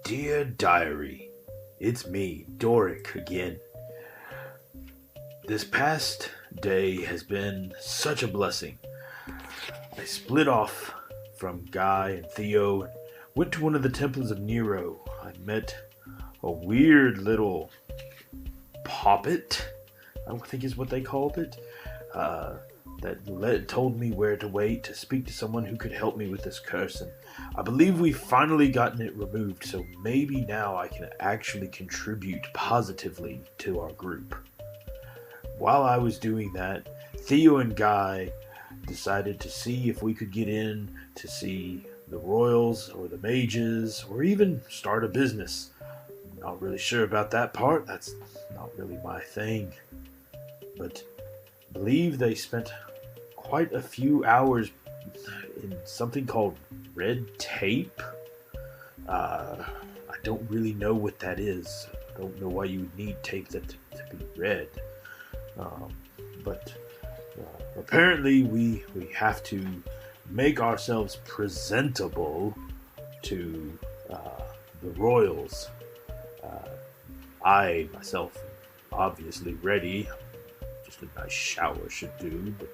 Dear Diary, it's me, Doric, again. This past day has been such a blessing. I split off from Guy and Theo and went to one of the temples of Nero. I met a weird little poppet, I think is what they called it, that told me where to wait to speak to someone who could help me with this curse, and I believe we've finally gotten it removed, so maybe now I can actually contribute positively to our group. While I was doing that, Theo and Guy decided to see if we could get in to see the royals or the mages or even start a business. Not really sure about that part, that's not really my thing, but I believe they spent quite a few hours in something called red tape. I don't really know what that is. I don't know why you would need tape to be red. But apparently we have to make ourselves presentable to the royals. I myself am obviously ready. Just a nice shower should do, but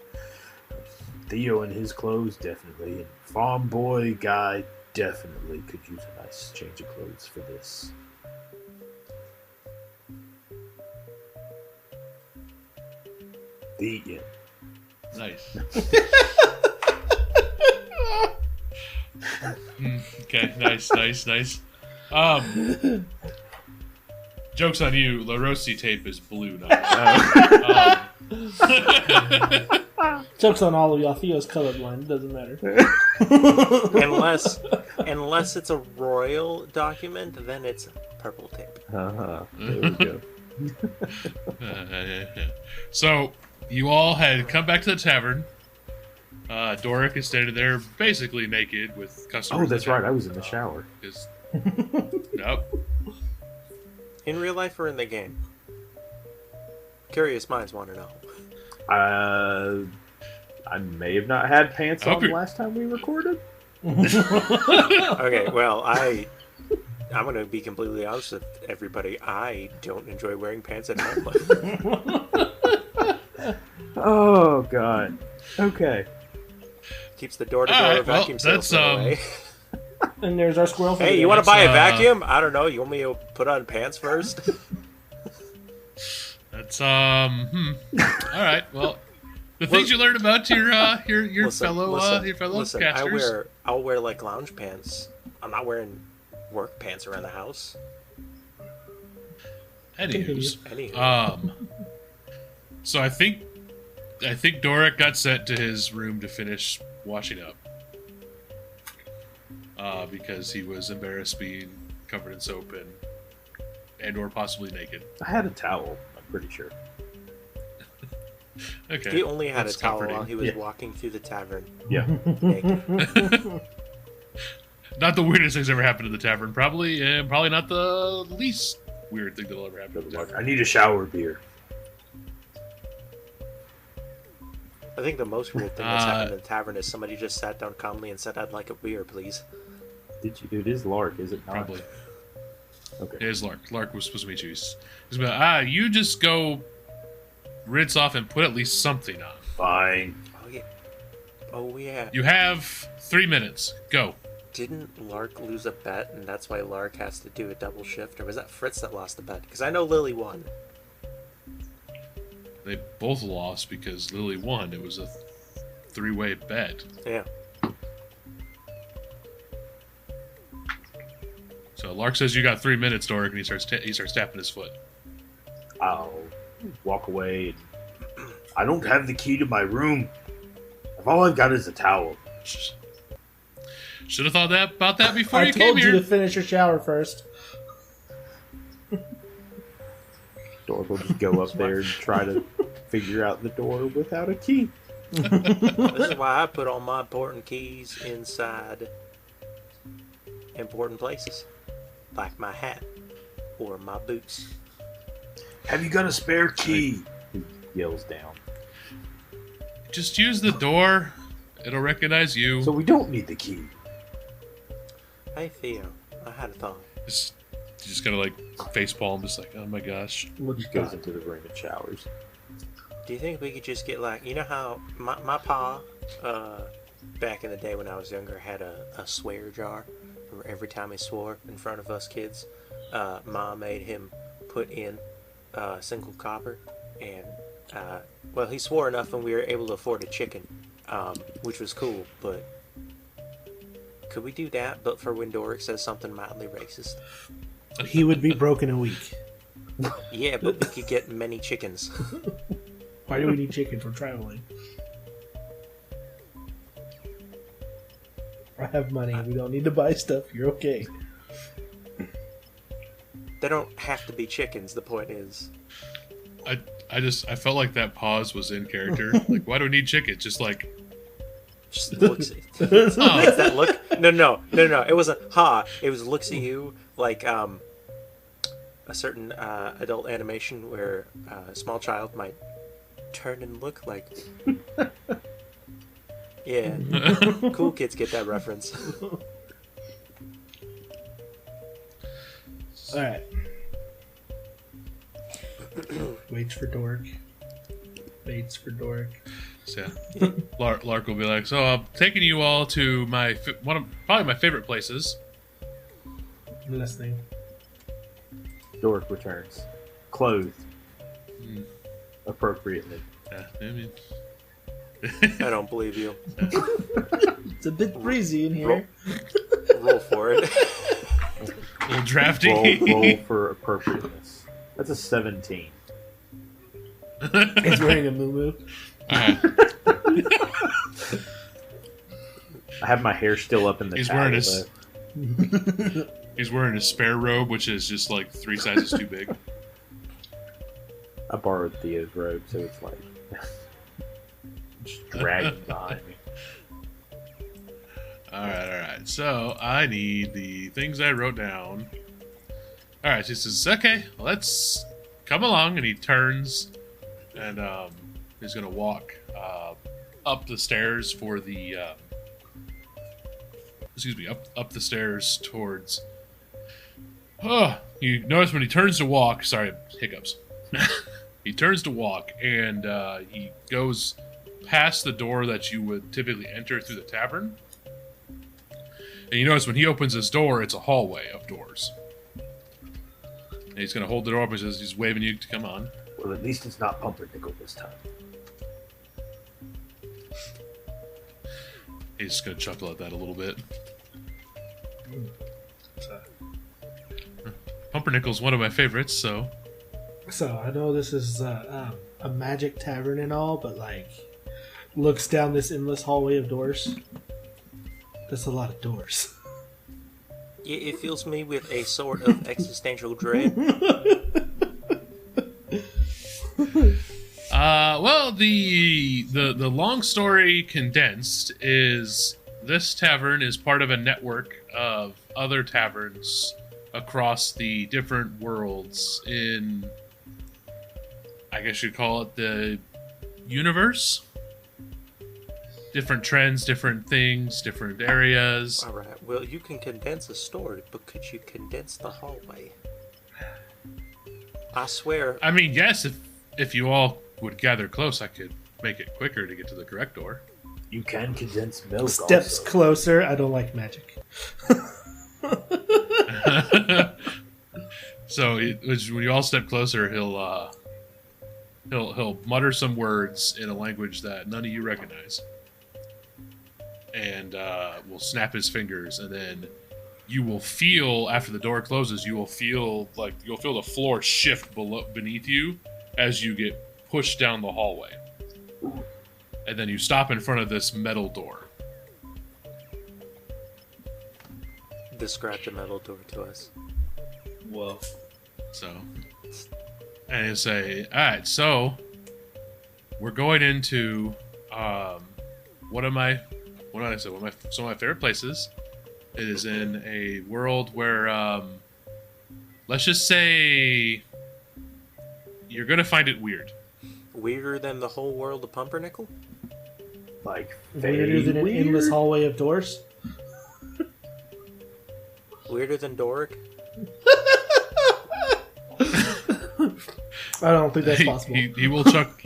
Theo in his clothes definitely, and farm boy Guy definitely could use a nice change of clothes for this. The end. Nice. Okay, nice. Joke's on you. La Rossi tape is blue now. Joke's on all of y'all. Theo's colorblind. It doesn't matter. Unless it's a royal document, then it's purple tape. There we go. So, you all had come back to the tavern. Doric is standing there basically naked with customers. Oh, that's right. I was in the shower. Nope. In real life or in the game? Curious minds want to know. I may have not had pants on the last time we recorded. Okay, well, I'm going to be completely honest with everybody. I don't enjoy wearing pants at home. Oh, God. Okay. Keeps the door-to-door vacuum salesman away. And there's our squirrel. Hey, you want to buy a vacuum? I don't know. You want me to put on pants first? That's all right. Well, the things you learned about your fellow casters. I'll wear like lounge pants. I'm not wearing work pants around the house. Anywho. So I think Doric got sent to his room to finish washing up. Because he was embarrassed being covered in soap and or possibly naked. I had a towel, I'm pretty sure. Okay. He only had a towel while he was walking through the tavern. Yeah. Naked. Not the weirdest thing's ever happened to the tavern. Probably not the least weird thing that'll ever happen to the tavern. I need a shower beer. I think the most weird thing that's happened in the tavern is somebody just sat down calmly and said, "I'd like a beer, please." Did you? It is Lark, is it not? Probably. Okay. It is Lark. Lark was supposed to meet you. He's like, you just go rinse off and put at least something on. Fine. Oh yeah. You have 3 minutes. Go. Didn't Lark lose a bet, and that's why Lark has to do a double shift? Or was that Fritz that lost the bet? Because I know Lily won. They both lost because Lily won. It was a 3-way bet. Yeah. So Lark says you got 3 minutes, Doric, and he starts tapping his foot. I'll walk away. I don't have the key to my room. All I've got is a towel. Should have thought about that before you came I told here. you to finish your shower first. Doric will just go up there and try to figure out the door without a key. This is why I put all my important keys inside important places. Like my hat or my boots. Have you got a spare key? He yells down. Just use the door. It'll recognize you. So we don't need the key. Hey Theo, I had a thought. You just gotta like face palm, just like, oh my gosh. What you Goes got? into the room and showers. Do you think we could just get like, you know how my pa, back in the day when I was younger, had a swear jar where every time he swore in front of us kids, Ma made him put in single copper, and well, he swore enough and we were able to afford a chicken, which was cool, but could we do that but for when Doric says something mildly racist? He would be broke in a week. Yeah, but we could get many chickens. Why do we need chicken for traveling? I have money. We don't need to buy stuff. You're okay. They don't have to be chickens, the point is. I felt like that pause was in character. Like, why do we need chicken? Just like, Just looks it's that look. No. It wasn't ha. It was looks at you like a certain adult animation where a small child might turn and look like. Yeah, cool kids get that reference. All right. Waits for Dork. Waits for Dork. so yeah. Lark will be like, so I'm taking you all to probably my favorite places. Listening. Dork returns, clothed appropriately. Yeah, I mean, I don't believe you. It's a bit breezy in here. Roll for it. a little drafty. Roll for appropriateness. That's a 17. He's wearing a moo. Alright. I have my hair still up in the He's towel, wearing his- but He's wearing a spare robe, which is just like 3 sizes too big. I borrowed Theo's robe, so it's like just dragging behind me. Alright. So I need the things I wrote down. Alright, so he says, okay, let's come along. And he turns and he's going to walk up the stairs for the. Up the stairs towards. You notice when he turns to walk. Sorry, hiccups. He turns to walk and he goes past the door that you would typically enter through the tavern. And you notice when he opens his door, it's a hallway of doors. And he's going to hold the door up and he's waving you to come on. Well, at least it's not Pumpernickel this time. He's just going to chuckle at that a little bit. Pumpernickel's one of my favorites, so... So I know this is a magic tavern and all, but like looks down this endless hallway of doors. That's a lot of doors. Yeah, it fills me with a sort of existential dread. Well, the long story condensed is this tavern is part of a network of other taverns across the different worlds in, I guess you'd call it the universe. Different trends, different things, different areas. Alright, well, you can condense a story, but could you condense the hallway? I swear. I mean, yes, if you all would gather close, I could make it quicker to get to the correct door. You can condense milk. Steps also. closer. I don't like magic. So when you all step closer, he'll mutter some words in a language that none of you recognize, and will snap his fingers, and then you will feel after the door closes, you'll feel the floor shift beneath you as you get pushed down the hallway, and then you stop in front of this metal door. Describe the metal door to us. Whoa. So, and you say, all right, so we're going into one of my favorite places. It is in a world where, let's just say, you're gonna find it weird. Weirder than the whole world of Pumpernickel? Like Weirder than an weird? endless hallway of doors. Weirder than Doric? I don't think that's possible. He will chuck.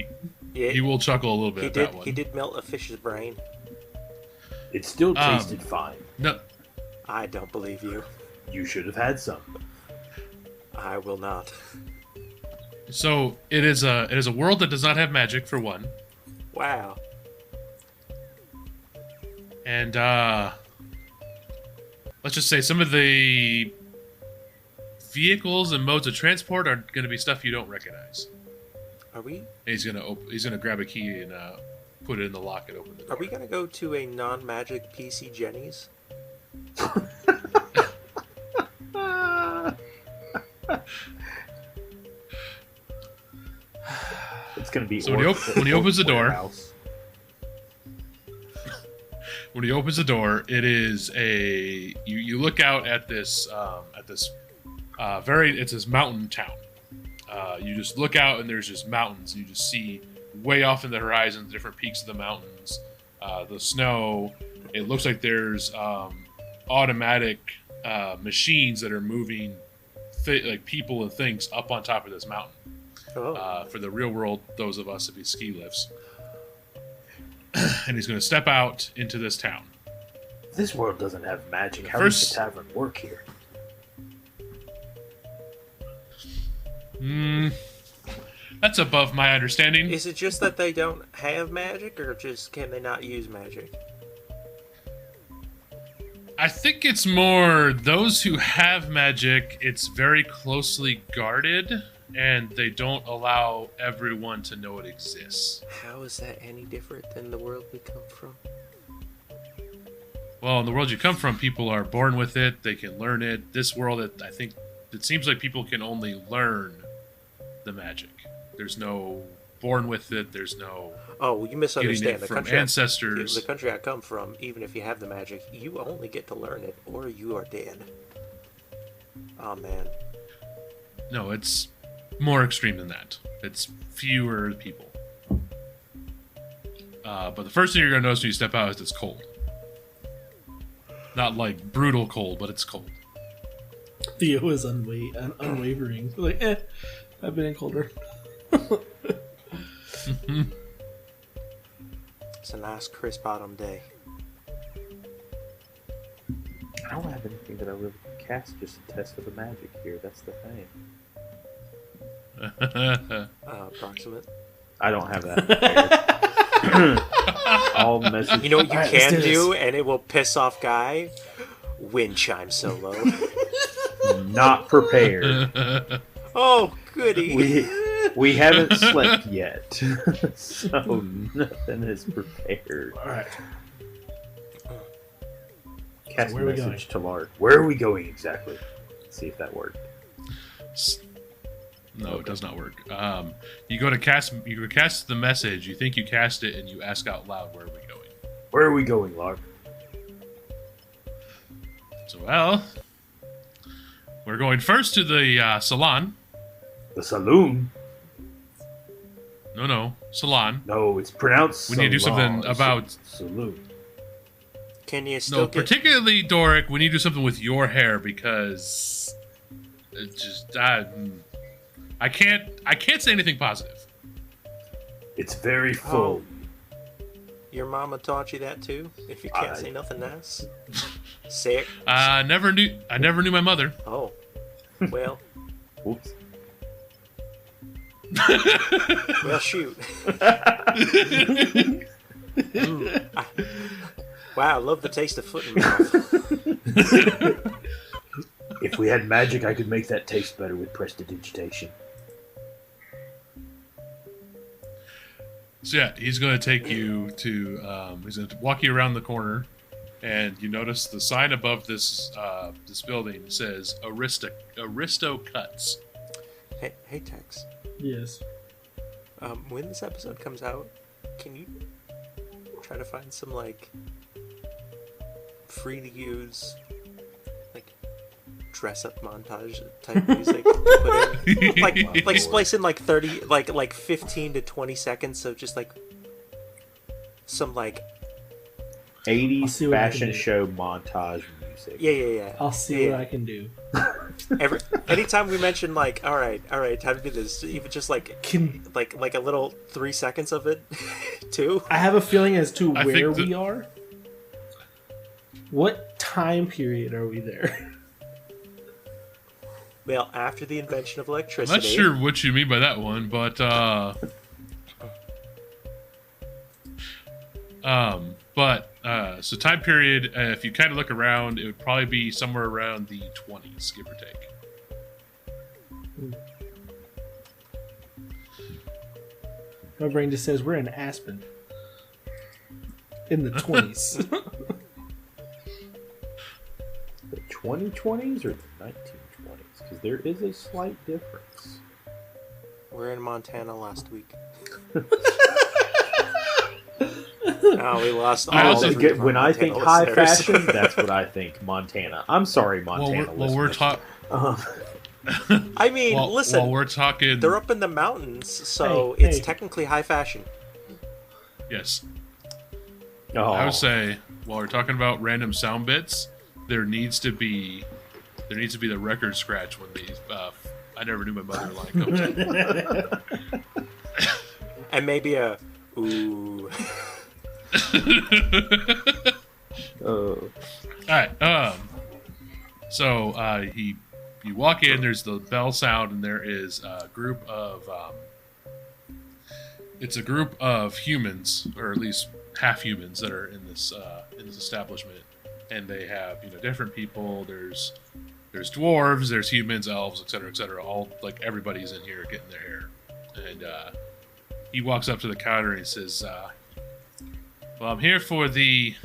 Yeah, He will chuckle a little bit at that one. he did melt a fish's brain. It still tasted fine. No, I don't believe you. You should have had some. I will not. so it is a world that does not have magic for one, Wow. and let's just say some of the vehicles and modes of transport are going to be stuff you don't recognize. Are we And he's gonna grab a key and put it in the lock and open the door. are we gonna go to a non-magic PC Jenny's? It's gonna be. So when he opens the door, Warehouse. when he opens the door, it is you look out at this it's this mountain town. You just look out and there's just mountains. You just see way off in the horizon the different peaks of the mountains, the snow. It looks like there's automatic machines that are moving like people and things up on top of this mountain. Oh. For the real world, those of us, it'd be ski lifts. And he's going to step out into this town. This world doesn't have magic. How First- does the tavern work here? That's above my understanding. Is it just that they don't have magic, or just can they not use magic? I think it's more those who have magic, it's very closely guarded, and they don't allow everyone to know it exists. How is that any different than the world we come from? Well, in the world you come from, people are born with it, they can learn it. This world, I think, it seems like people can only learn the magic. There's no born with it, there's no Oh, well, you getting misunderstand. it The from country, ancestors. the country I come from, even if you have the magic, you only get to learn it, or you are dead. Oh man. No, it's more extreme than that. It's fewer people. But the first thing you're going to notice when you step out is it's cold. Not like brutal cold, but it's cold. Theo is unwavering. Like, I've been in colder. It's a nice crisp autumn day. I don't have anything that I really can cast just to test for the magic here. That's the thing. Approximate. I don't have that. All message. You know what you Alright, let's can do this. do, and it will piss off Guy? Wind chime solo. Not prepared. Oh, goody. We haven't slept yet, so nothing is prepared. Alright. Cast where a are we message to Lark. Where are we going exactly? Let's see if that worked. No, it does not work. You go to cast the message, you think you cast it, and you ask out loud, where are we going? Where are we going, Lark? So, well, we're going first to the salon. The saloon? No, salon. No, it's pronounced. We need to do something salon. about- saloon. Can you still No, get... particularly Doric, we need to do something with your hair because it just I can't say anything positive. It's very full. Your mama taught you that too? If you can't say nothing nice? Say it. I never knew my mother. Oh. Well, Oops. well, shoot. Wow, I love the taste of foot in mouth. If we had magic, I could make that taste better with prestidigitation. So yeah, he's going to take you to. He's going to walk you around the corner, and you notice the sign above this this building says Aristo Cuts. Hey, Tex. Yes. When this episode comes out, can you try to find some, like, free to use, like, dress up montage type music to put in? Like splice in like 30, like 15 to 20 seconds of just like some like 80s see what I can fashion do. show montage music. Yeah. I'll see what I can do. Anytime we mention like, all right, time to do this, even just like a little 3 seconds of it, too. I have a feeling as to I where think we are. What time period are we there? Well, after the invention of I'm electricity. not sure what you mean by that one, but so time period, if you kind of look around, it would probably be somewhere around the 20s, give or take. My brain just says we're in Aspen. In the 20s. The 2020s or the 1920s? Because there is a slight difference. We're in Montana last week. Oh, we lost all also three of our When I Montana think high listeners. fashion, that's what I think. Montana. I'm sorry, Montana. We're listeners. talking. I mean, listen, While we're talking, they're up in the mountains, so Hey, it's hey. technically high fashion. yes, Oh. I would say while we're talking about random sound bits, there needs to be the record scratch when the I never knew my mother line comes in. And maybe a ooh. Oh. Alright, so you walk in, there's the bell sound, and there is a group of it's a group of humans, or at least half humans, that are in this establishment, and they have different people. There's dwarves, there's humans, elves, etc. All like everybody's in here getting their hair, and he walks up to the counter and he says, "Well, I'm here for the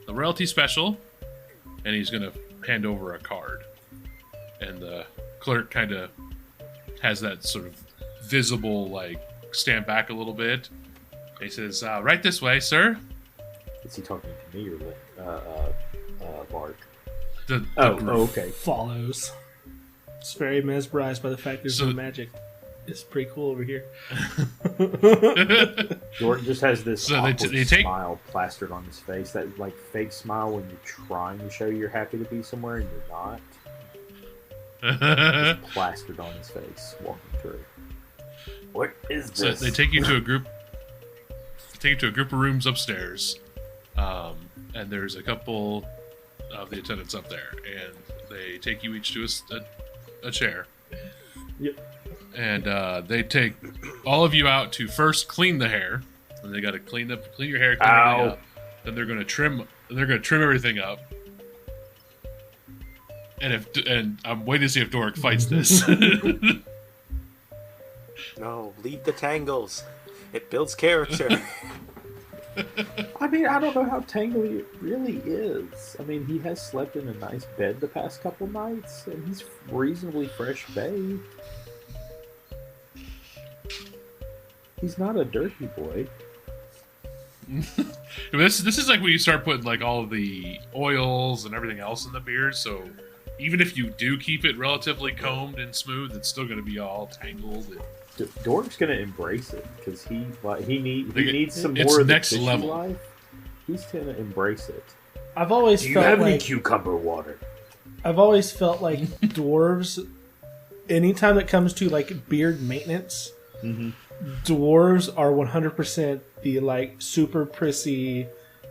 royalty special," and he's gonna hand over a card, and the clerk kind of has that sort of visible like stand back a little bit. He says, "Right this way, sir." Is he talking to me or Lark? The group. Okay. Follows. It's very mesmerized by the fact there's no magic. It's pretty cool over here. Jordan just has this So they awkward take- smile plastered on his face. That like fake smile when you're trying to show you're happy to be somewhere and you're not. Just plastered on his face walking through. What is So this? they take you to a group. Take you to a group of rooms upstairs, and there's a couple of the attendants up there, and they take you each to a chair. Yep. And they take all of you out to first clean the hair, and they got to clean your hair, clean everything up. Then they're going to trim. They're going to trim everything up. And I'm waiting to see if Doric fights this. No, leave the tangles. It builds character. I mean, I don't know how tangly it really is. I mean, he has slept in a nice bed the past couple nights, and he's reasonably fresh bathed. He's not a dirty boy. This is like when you start putting like all of the oils and everything else in the beard. So even if you do keep it relatively combed and smooth, it's still going to be all tangled. Dork's gonna embrace it because he needs some It's more of the next fishy level. life. He's gonna embrace it. I've always Do you felt have any like cucumber water? I've always felt like dwarves. Anytime it comes to like beard maintenance, dwarves are 100% the like super prissy.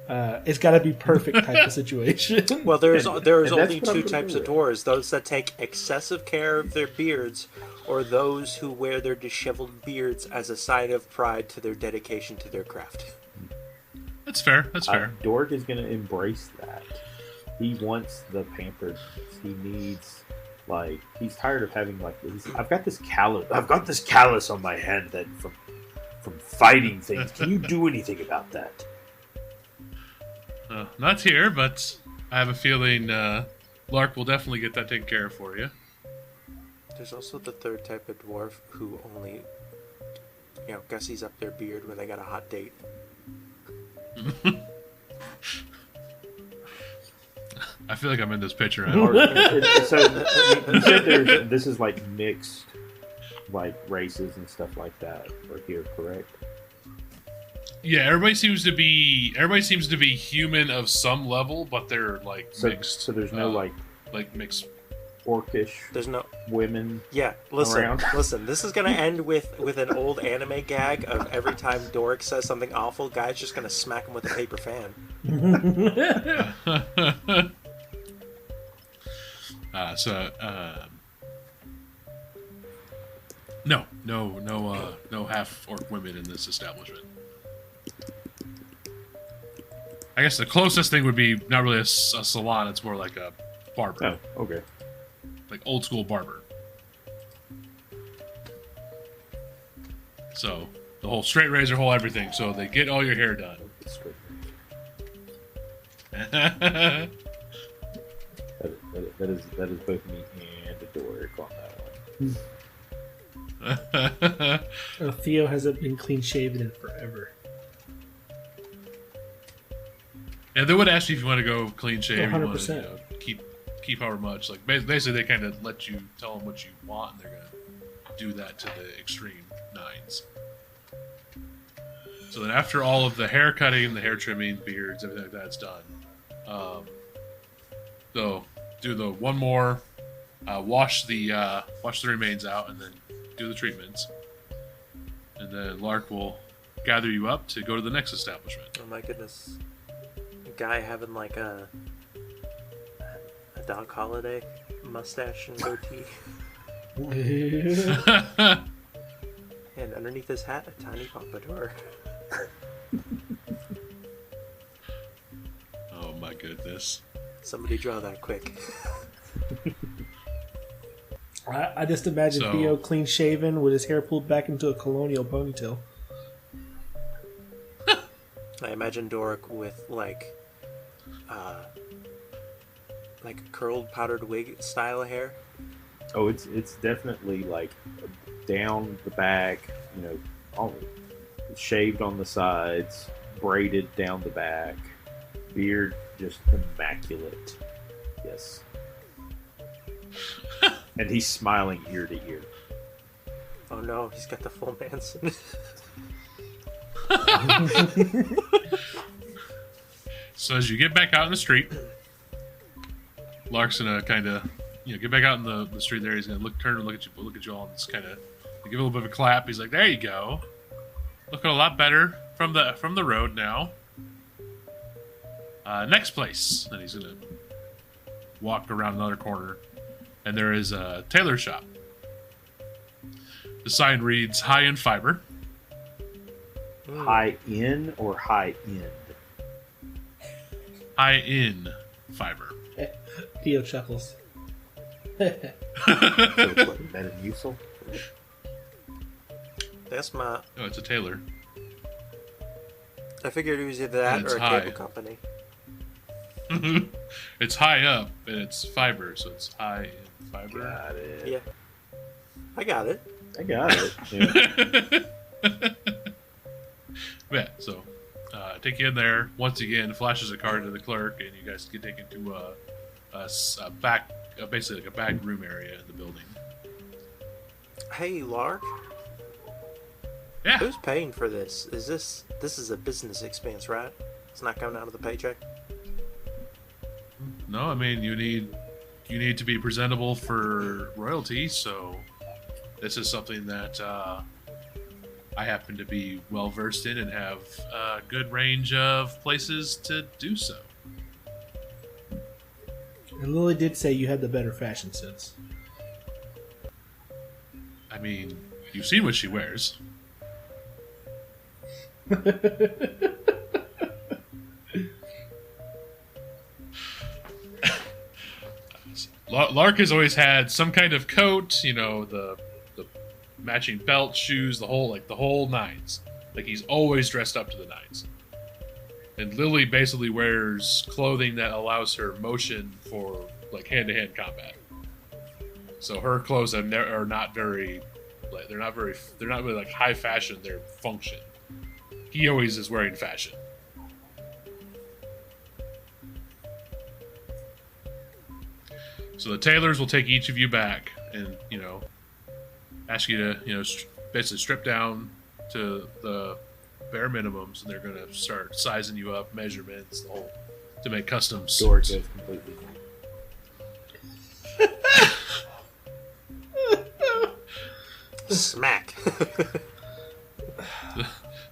It's got to be perfect type of situation. Well, there's And only that's what I'm two gonna types do of with. dwarves: those that take excessive care of their beards, or those who wear their disheveled beards as a sign of pride to their dedication to their craft. That's fair. That's fair. Dork is gonna embrace that. He wants the pampered. He needs he's tired of having I've got this callus on my hand that from fighting things. Can you do anything about that? Not here, but I have a feeling Lark will definitely get that taken care of for you. There's also the third type of dwarf who only, gussies up their beard when they got a hot date. I feel like I'm in this picture. So you said this is like mixed, like races and stuff like that. Right here, correct? Yeah, everybody seems to be human of some level, but they're like mixed. So there's no like mixed. orcish. There's no women. Yeah, listen, around. listen. This is gonna end with an old anime gag of every time Doric says something awful, guy's just gonna smack him with a paper fan. No half orc women in this establishment. I guess the closest thing would be not really a salon. It's more like a barber. Oh, okay. Like old school barber. So the whole straight razor, whole everything. So they get all your hair done. That is both me and Doric on that one. Theo hasn't been clean shaven in forever. Yeah, they would ask you if you want to go clean shave. 100%. You want to, keep however much. Like basically, they kind of let you tell them what you want, and they're gonna do that to the extreme nines. So then, after all of the hair cutting, the hair trimming, beards, everything like that's done, they'll do the one more, wash the remains out, and then do the treatments, and then Lark will gather you up to go to the next establishment. Oh my goodness. Guy having like a Doc Holiday mustache and goatee. And underneath his hat, a tiny pompadour. Oh my goodness. Somebody draw that quick. I just imagine Theo clean shaven with his hair pulled back into a colonial ponytail. I imagine Doric with like curled powdered wig style of hair. Oh, it's definitely like down the back, shaved on the sides, braided down the back, beard just immaculate. Yes. And he's smiling ear to ear. Oh no, he's got the full Manson. So as you get back out in the street, Lark's gonna kind of, get back out in the street there. He's gonna turn and look at you all, and just kind of give a little bit of a clap. He's like, "There you go, looking a lot better from the road now." Next place, and he's gonna walk around another corner, and there is a tailor shop. The sign reads "High in Fiber." High in or high end? High in fiber. Theo chuckles. So it's what, Metamucil? That's my... Oh, it's a tailor. I figured it was either that or a cable company. It's high up, and it's fiber, so it's high in fiber. Got it. Yeah. I got it. Yeah, yeah, so take you in there. Once again, flashes a card to the clerk, and you guys get taken to a back, basically like a back room area in the building. Hey, Lark. Yeah. Who's paying for this? This is a business expense, right? It's not coming out of the paycheck. No, I mean you need to be presentable for royalty, so this is something that I happen to be well versed in and have a good range of places to do so. And Lily did say you had the better fashion sense. I mean, you've seen what she wears. Lark has always had some kind of coat, the matching belt, shoes, the whole nines. Like he's always dressed up to the nines. And Lily basically wears clothing that allows her motion for like hand-to-hand combat. So her clothes are not very, like, they're not really like high fashion. They're function. He always is wearing fashion. So the tailors will take each of you back and, ask you to, basically strip down to the bare minimums, and they're going to start sizing you up, measurements, the whole to make custom Door suits. goes completely. Smack.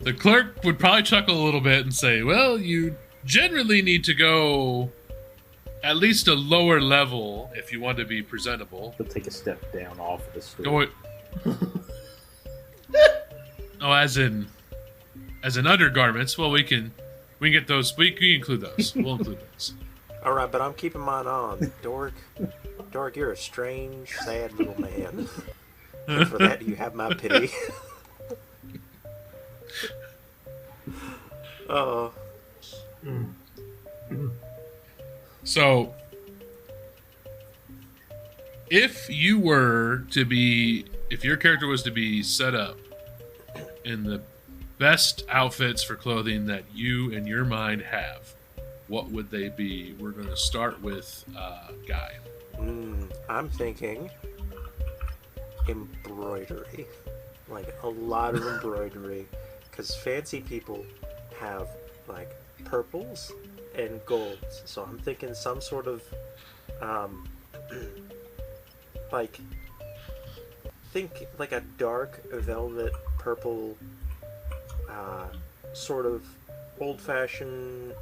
The clerk would probably chuckle a little bit and say, "Well, you generally need to go at least a lower level if you want to be presentable." He'll take a step down off of the stool. Go it. Oh, as in undergarments. Well, we can get those. We can include those. We'll include those. All right, but I'm keeping mine on. Dork, you're a strange, sad little man. And for that, you have my pity. Oh. So, if your character was to be set up in the best outfits for clothing that you in your mind have, what would they be? We're going to start with Guy. I'm thinking embroidery. Like a lot of embroidery. Because fancy people have like purples and golds. So I'm thinking some sort of think like a dark velvet purple sort of old-fashioned,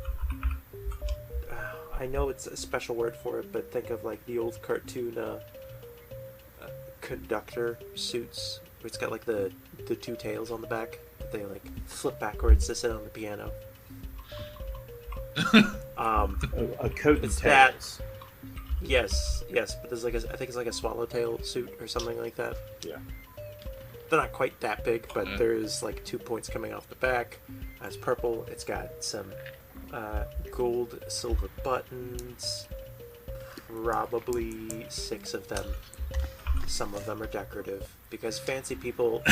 I know it's a special word for it, but think of like the old cartoon conductor suits where it's got like the two tails on the back that they like flip backwards to sit on the piano. A coat and It's tails. Yes, but there's like I think it's like a swallowtail suit or something like that. Yeah. They're not quite that big, but there's like 2 points coming off the back. It's purple. It's got some gold, silver buttons. Probably 6 of them. Some of them are decorative because fancy people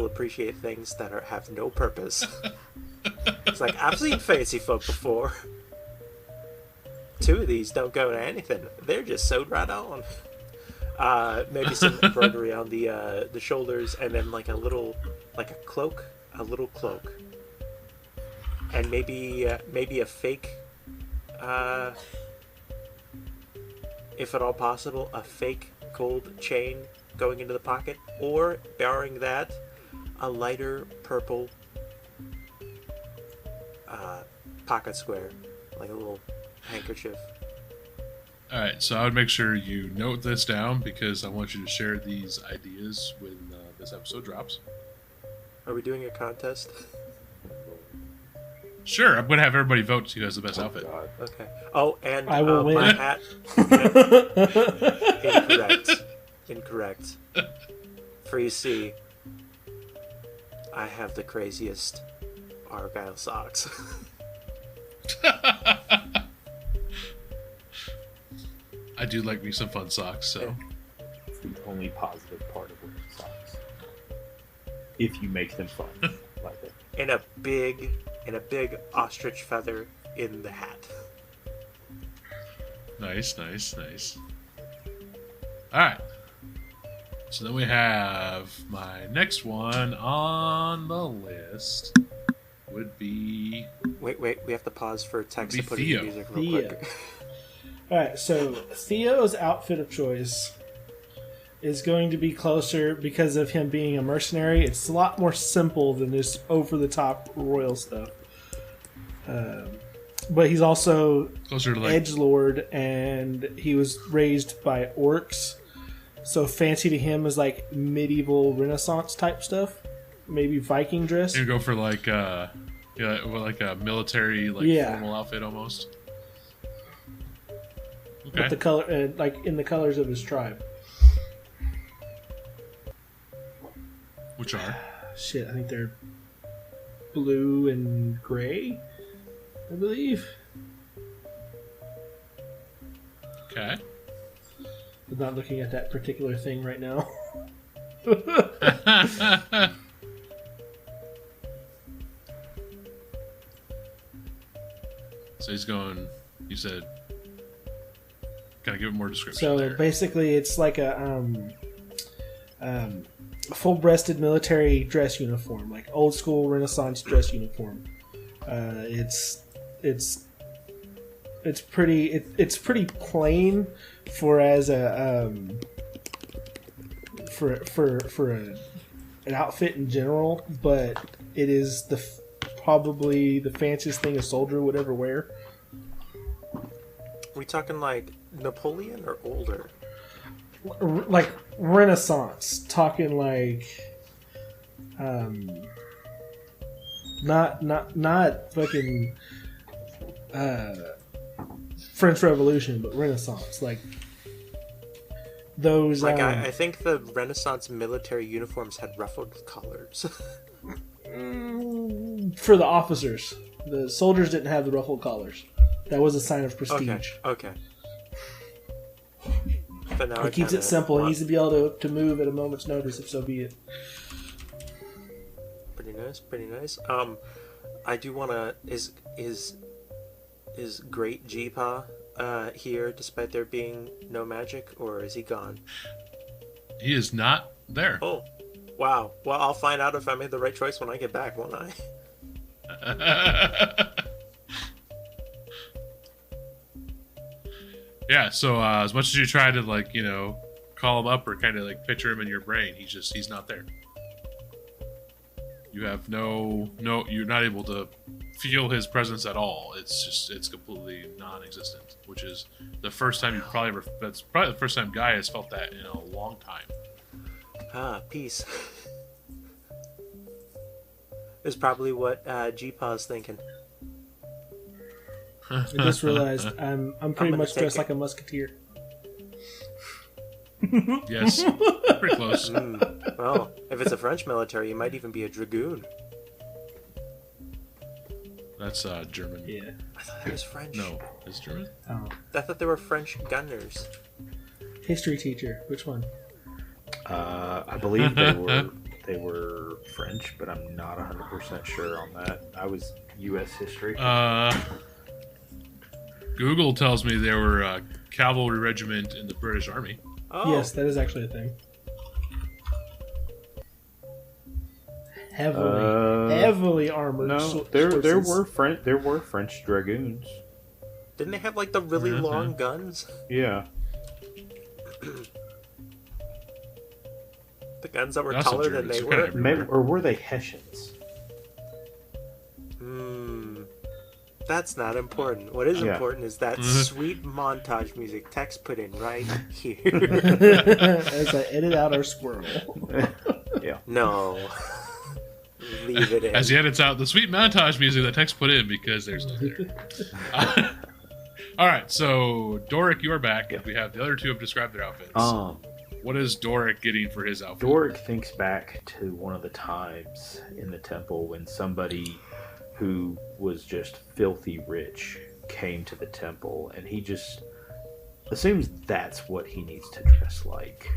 appreciate things that have no purpose. It's like I've seen fancy folk before. 2 of these don't go to anything. They're just sewed right on. Maybe some embroidery on the shoulders, and then like a little cloak, and maybe a fake, if at all possible, a fake gold chain going into the pocket, or barring that, a lighter purple pocket square, like a little handkerchief. All right, so I would make sure you note this down because I want you to share these ideas when this episode drops. Are we doing a contest? Sure, I'm going to have everybody vote to see who has the best outfit. God. Okay. Oh, and I will win. my hat. Incorrect. For you see, I have the craziest Argyle socks. I do like me some fun socks, so. It's the only positive part of wearing socks. If you make them fun, like it. And a big ostrich feather in the hat. Nice. Alright. So then we have my next one on the list would be... Wait, we have to pause for text to put in Theo. the music real Theo. quick. Alright, so Theo's outfit of choice is going to be closer because of him being a mercenary. It's a lot more simple than this over-the-top royal stuff. But he's also Closer to like... edgelord, and he was raised by orcs. So fancy to him is like medieval Renaissance type stuff. Maybe Viking dress. You go for like a military formal outfit almost. Okay. With the color, like in the colors of his tribe. Which are? Shit, I think they're blue and gray, I believe. Okay. I'm not looking at that particular thing right now. So he's going, you said, kind of give it more description So there. basically, it's like a full-breasted military dress uniform, like old school Renaissance dress uniform. It's pretty plain for as a for an outfit in general, but it is probably the fanciest thing a soldier would ever wear. We talking like Napoleon or older? Like Renaissance, talking like not fucking French Revolution, but Renaissance, like those. Like I think the Renaissance military uniforms had ruffled collars. For the officers, the soldiers didn't have the ruffled collars. That was a sign of prestige. Okay. But now It keeps it simple. It needs to be able to move at a moment's notice, if so be it. Pretty nice. I do wanna is Great G-Pa here, despite there being no magic, or is he gone? He is not there. Oh, wow. Well, I'll find out if I made the right choice when I get back, won't I? Yeah, so as much as you try to call him up or kind of picture him in your brain, he's not there. You have you're not able to feel his presence at all. It's completely non-existent, which is the first time that's probably the first time Guy has felt that in a long time. Peace. Is probably what G-Pa's thinking. I just realized I'm pretty much dressed like a musketeer. Yes, pretty close. Well, if it's a French military, you might even be a dragoon. That's German. Yeah. I thought that was French. No, it's German. Oh. I thought they were French gunners. History teacher. Which one? I believe they were French, but I'm not 100% sure on that. I was U.S. history. Google tells me they were a cavalry regiment in the British Army. Oh. Yes, that is actually a thing. Heavily armored. No, there were French dragoons. Didn't they have the really long guns? Yeah. The guns that were taller than they were? Or were they Hessians? That's not important. What is important is that sweet montage music Tex put in right here. As I edit out our squirrel. Yeah. No. Leave it in. As he edits out the sweet montage music that Tex put in because there's no there. All right, so Doric, you're back. Yep. We have the other two have described their outfits. What is Doric getting for his outfit? Doric thinks back to one of the times in the temple when somebody who was just filthy rich came to the temple, and he just assumes that's what he needs to dress like.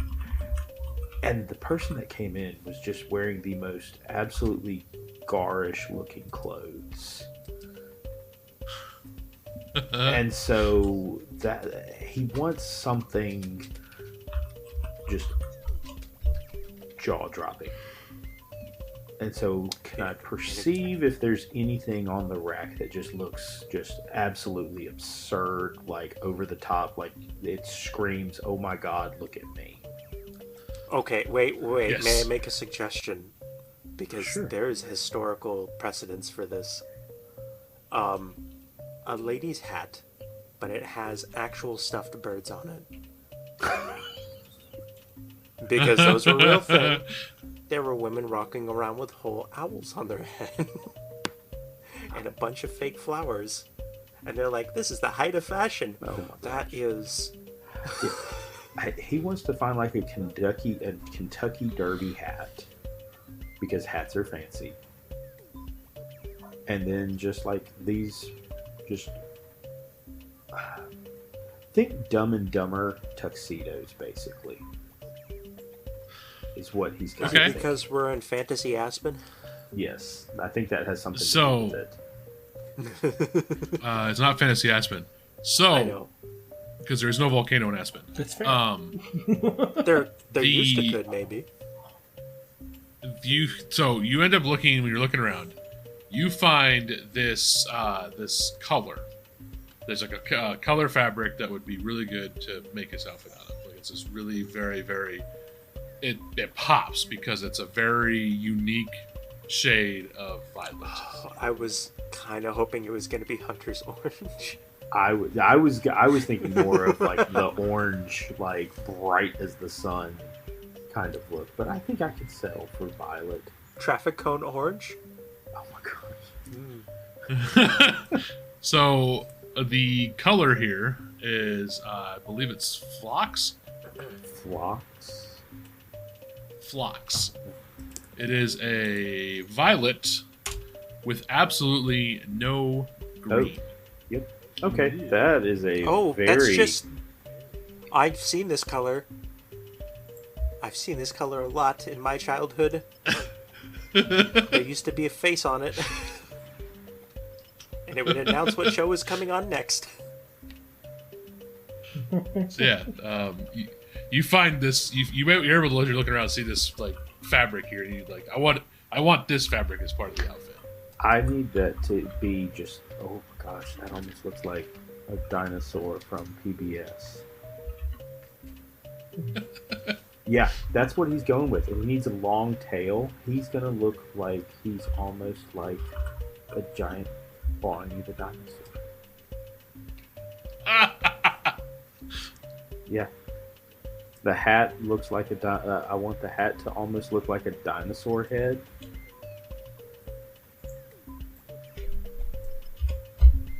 And the person that came in was just wearing the most absolutely garish looking clothes. And so that he wants something just jaw-dropping. And so can I perceive if there's anything on the rack that just looks just absolutely absurd, over the top, it screams, "Oh my God, look at me." Okay, wait. Yes. May I make a suggestion? Because Sure. there is historical precedence for this. A lady's hat, but it has actual stuffed birds on it. Because those were real thing. There were women walking around with whole owls on their head. And a bunch of fake flowers. And they're like, this is the height of fashion. Oh, That is... He wants to find a Kentucky Derby hat, because hats are fancy. And then just these, think Dumb and Dumber tuxedos, basically, is what he's got. Okay. Because we're in Fantasy Aspen? Yes, I think that has something to do So- with it. It's not Fantasy Aspen. I So, know. because there's no volcano in Aspen. That's fair. They're used to good, maybe. you end up looking when you're looking around. You find this this color. There's like a color fabric that would be really good to make his outfit out of. Like it's this really very very. It pops because it's a very unique shade of violet. I was kind of hoping it was going to be Hunter's Orange. I was thinking more of like the orange, like bright as the sun kind of look, but I think I could settle for violet. Traffic cone orange? Oh my gosh. So the color here is, I believe it's phlox. Phlox. It is a violet with absolutely no green. Oh, yep. Okay, that is a that's just... I've seen this color. I've seen this color a lot in my childhood. There used to be a face on it. And it would announce what show was coming on next. So yeah, you find this. You're able to, as you're looking around, see this like fabric here, and you like, I want this fabric as part of the outfit. I need that to be just. Oh my gosh, that almost looks like a dinosaur from PBS. Yeah, that's what he's going with. If he needs a long tail, he's gonna look like he's almost like a giant Barney the dinosaur. Yeah. The hat looks like I want the hat to almost look like a dinosaur head.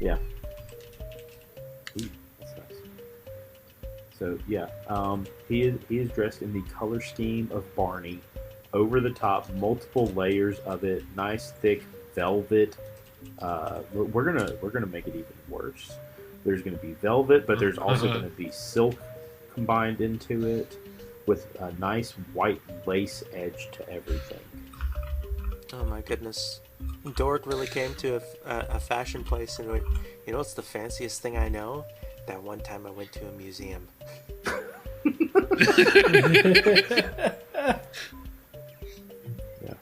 Yeah. Ooh, that's nice. So yeah, he is dressed in the color scheme of Barney, over the top, multiple layers of it, nice thick velvet. We're gonna make it even worse. There's gonna be velvet, but there's also gonna be silk combined into it, with a nice white lace edge to everything. Oh my goodness. Dork really came to a fashion place and went, you know what's the fanciest thing I know? That one time I went to a museum. Yeah.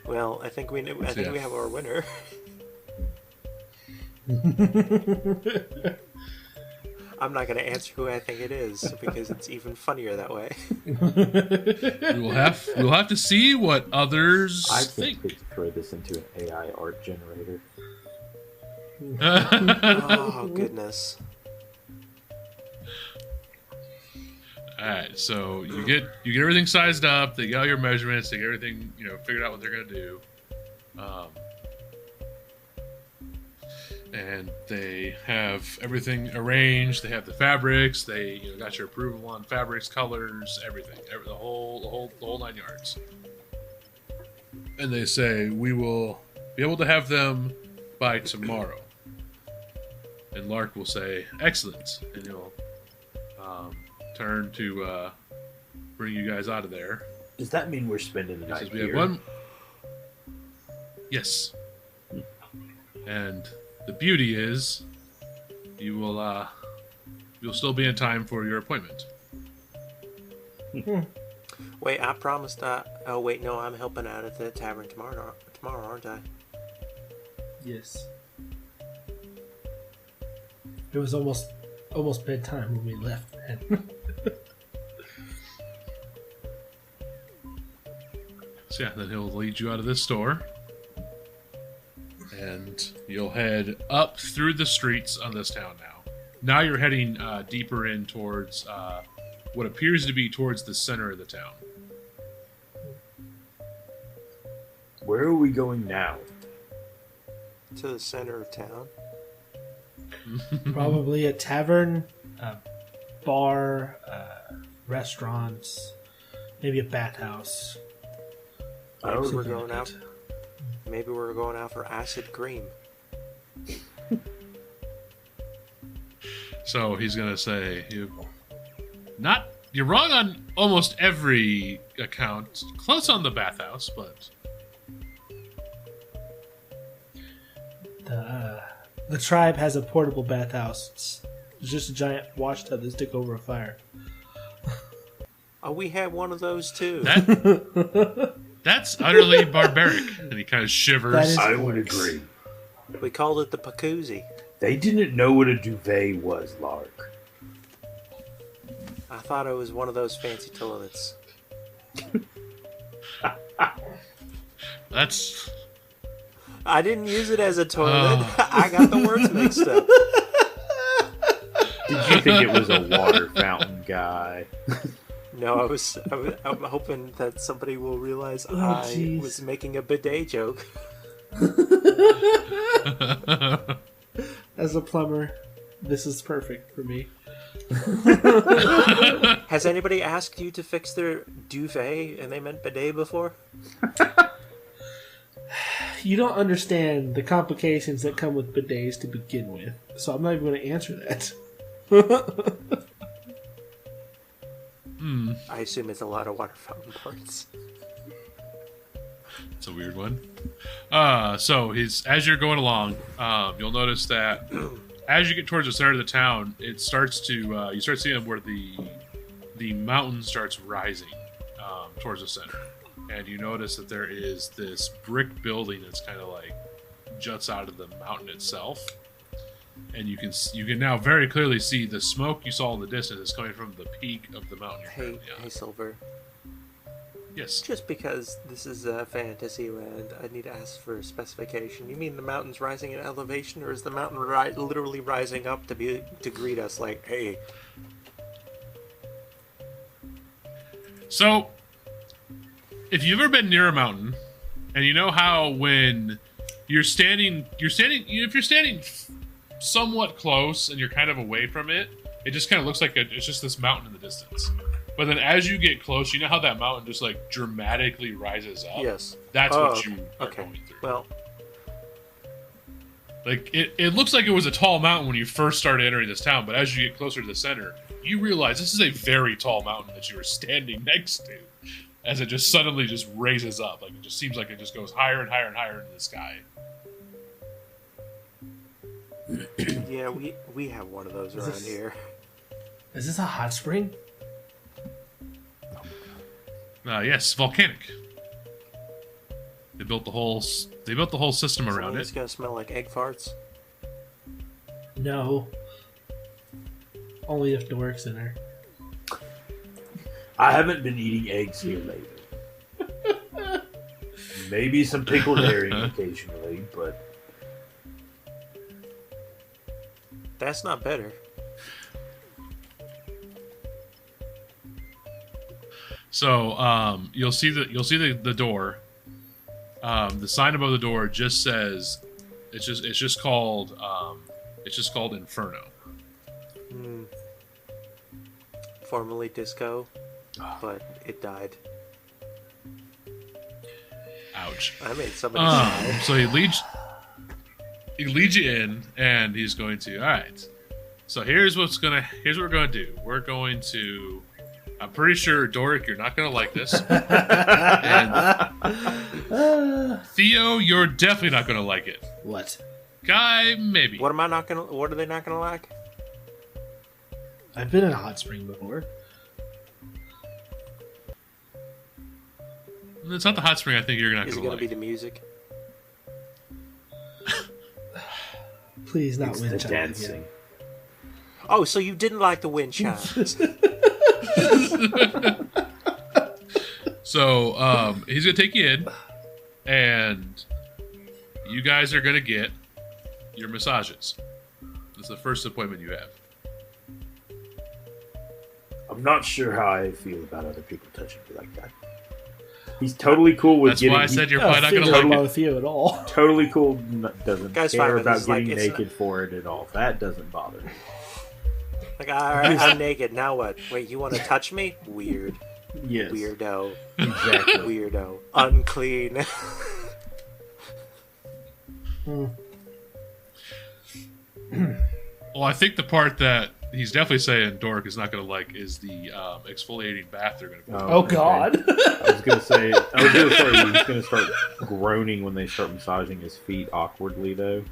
Well, I think we have our winner. I'm not going to answer who I think it is because it's even funnier that way. We'll have to see what others think. I think we could throw this into an AI art generator. Oh goodness! All right, so you get everything sized up. They get all your measurements. They get everything figured out what they're gonna do. And they have everything arranged. They have the fabrics. They got your approval on fabrics, colors, everything, the whole 9 yards. And they say we will be able to have them by tomorrow. And Lark will say, "Excellent," and he'll turn to bring you guys out of there. Does that mean we're spending the night here? We have one. Yes. And the beauty is, you'll still be in time for your appointment. Wait, I promised that. Oh wait, no, I'm helping out at the tavern tomorrow, aren't I? Yes. It was almost bedtime when we left, man. So yeah, then he'll lead you out of this store. And you'll head up through the streets on this town now. Now you're heading deeper in towards what appears to be towards the center of the town. Where are we going now? To the center of town. Probably a tavern, a bar, restaurants, maybe a bathhouse. Maybe we're going out for acid cream. So he's gonna say, you're wrong on almost every account. Close on the bathhouse, but the tribe has a portable bathhouse. It's just a giant wash tub that stick over a fire. Oh, we had one of those too. That's utterly barbaric. And he kind of shivers. I would agree. We called it the Pacuzzi. They didn't know what a duvet was, Lark. I thought it was one of those fancy toilets. That's... I didn't use it as a toilet. I got the words mixed up. Did you think it was a water fountain guy? No, I'm hoping that somebody will realize I was making a bidet joke. As a plumber, this is perfect for me. Has anybody asked you to fix their duvet and they meant bidet before? You don't understand the complications that come with bidets to begin with, so I'm not even going to answer that. I assume it's a lot of water fountain parts. It's a weird one. So as you're going along, you'll notice that as you get towards the center of the town, it starts to you start seeing where the mountain starts rising towards the center, and you notice that there is this brick building that's kind of like juts out of the mountain itself, and you can now very clearly see the smoke you saw in the distance is coming from the peak of the mountain. Hey, Silver. Yes. Just because this is a fantasy land, I need to ask for a specification. You mean the mountain's rising in elevation, or is the mountain literally rising up to greet us like, hey? So, if you've ever been near a mountain, and you know how when if you're standing somewhat close and you're kind of away from it, it just kind of looks like it's just this mountain in the distance. But then as you get close, you know how that mountain just like dramatically rises up? Yes. That's what you are going through. Well, like it looks like it was a tall mountain when you first started entering this town, but as you get closer to the center, you realize this is a very tall mountain that you were standing next to, as it just suddenly just raises up. Like it just seems like it just goes higher and higher and higher into the sky. yeah, we have one of those around here. Is this a hot spring? Yes, volcanic. They built the whole system around It's it. gonna smell like egg farts. No. Only if the work's in there. I haven't been eating eggs here lately. Maybe some pickled herring occasionally, but That's not better. So you'll see the door. The sign above the door just says it's just called Inferno. Formerly disco, but it died. Ouch. I made somebody die. So he leads you in, and he's going to. All right. So here's what we're gonna do. We're going to. I'm pretty sure, Doric, you're not gonna like this. And Theo, you're definitely not gonna like it. What? Guy, maybe. What are they not gonna like? I've been in a hot spring before. It's not the hot spring. I think you're not Is it gonna gonna like. be the music? Please, not it's wind the chime dancing. again. Oh, so you didn't like the wind chimes? So he's gonna take you in, and you guys are gonna get your massages. This is the first appointment you have. I'm not sure how I feel about other people touching me like that. He's totally cool with That's getting. why I said you're I probably not don't gonna feel like with you at all. Totally cool. Doesn't Guy's fine care with about this, like, getting it's naked for it at all. That doesn't bother me. Like, all right, I'm naked. Now what? Wait, you want to touch me? Weird. Yes, Weirdo. exactly. Weirdo. Unclean. Well, I think the part that he's definitely saying Doric is not going to like is the exfoliating bath they're going to put. Oh, God. I was gonna say. He's gonna start groaning when they start massaging his feet awkwardly, though.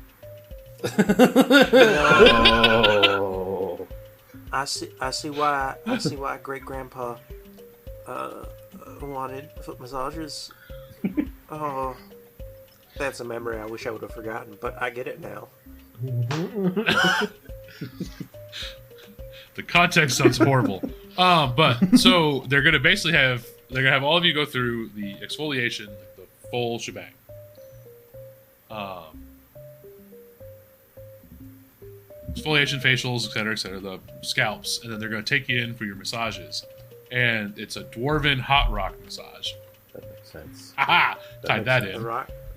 Oh. I see why great grandpa wanted foot massages. Oh, that's a memory I wish I would have forgotten, but I get it now. The context sounds horrible. But so they're gonna basically have all of you go through the exfoliation, the full shebang. Exfoliation, facials, etc., the scalps, and then they're gonna take you in for your massages. And it's a dwarven hot rock massage. That makes sense. Aha! Tied that in.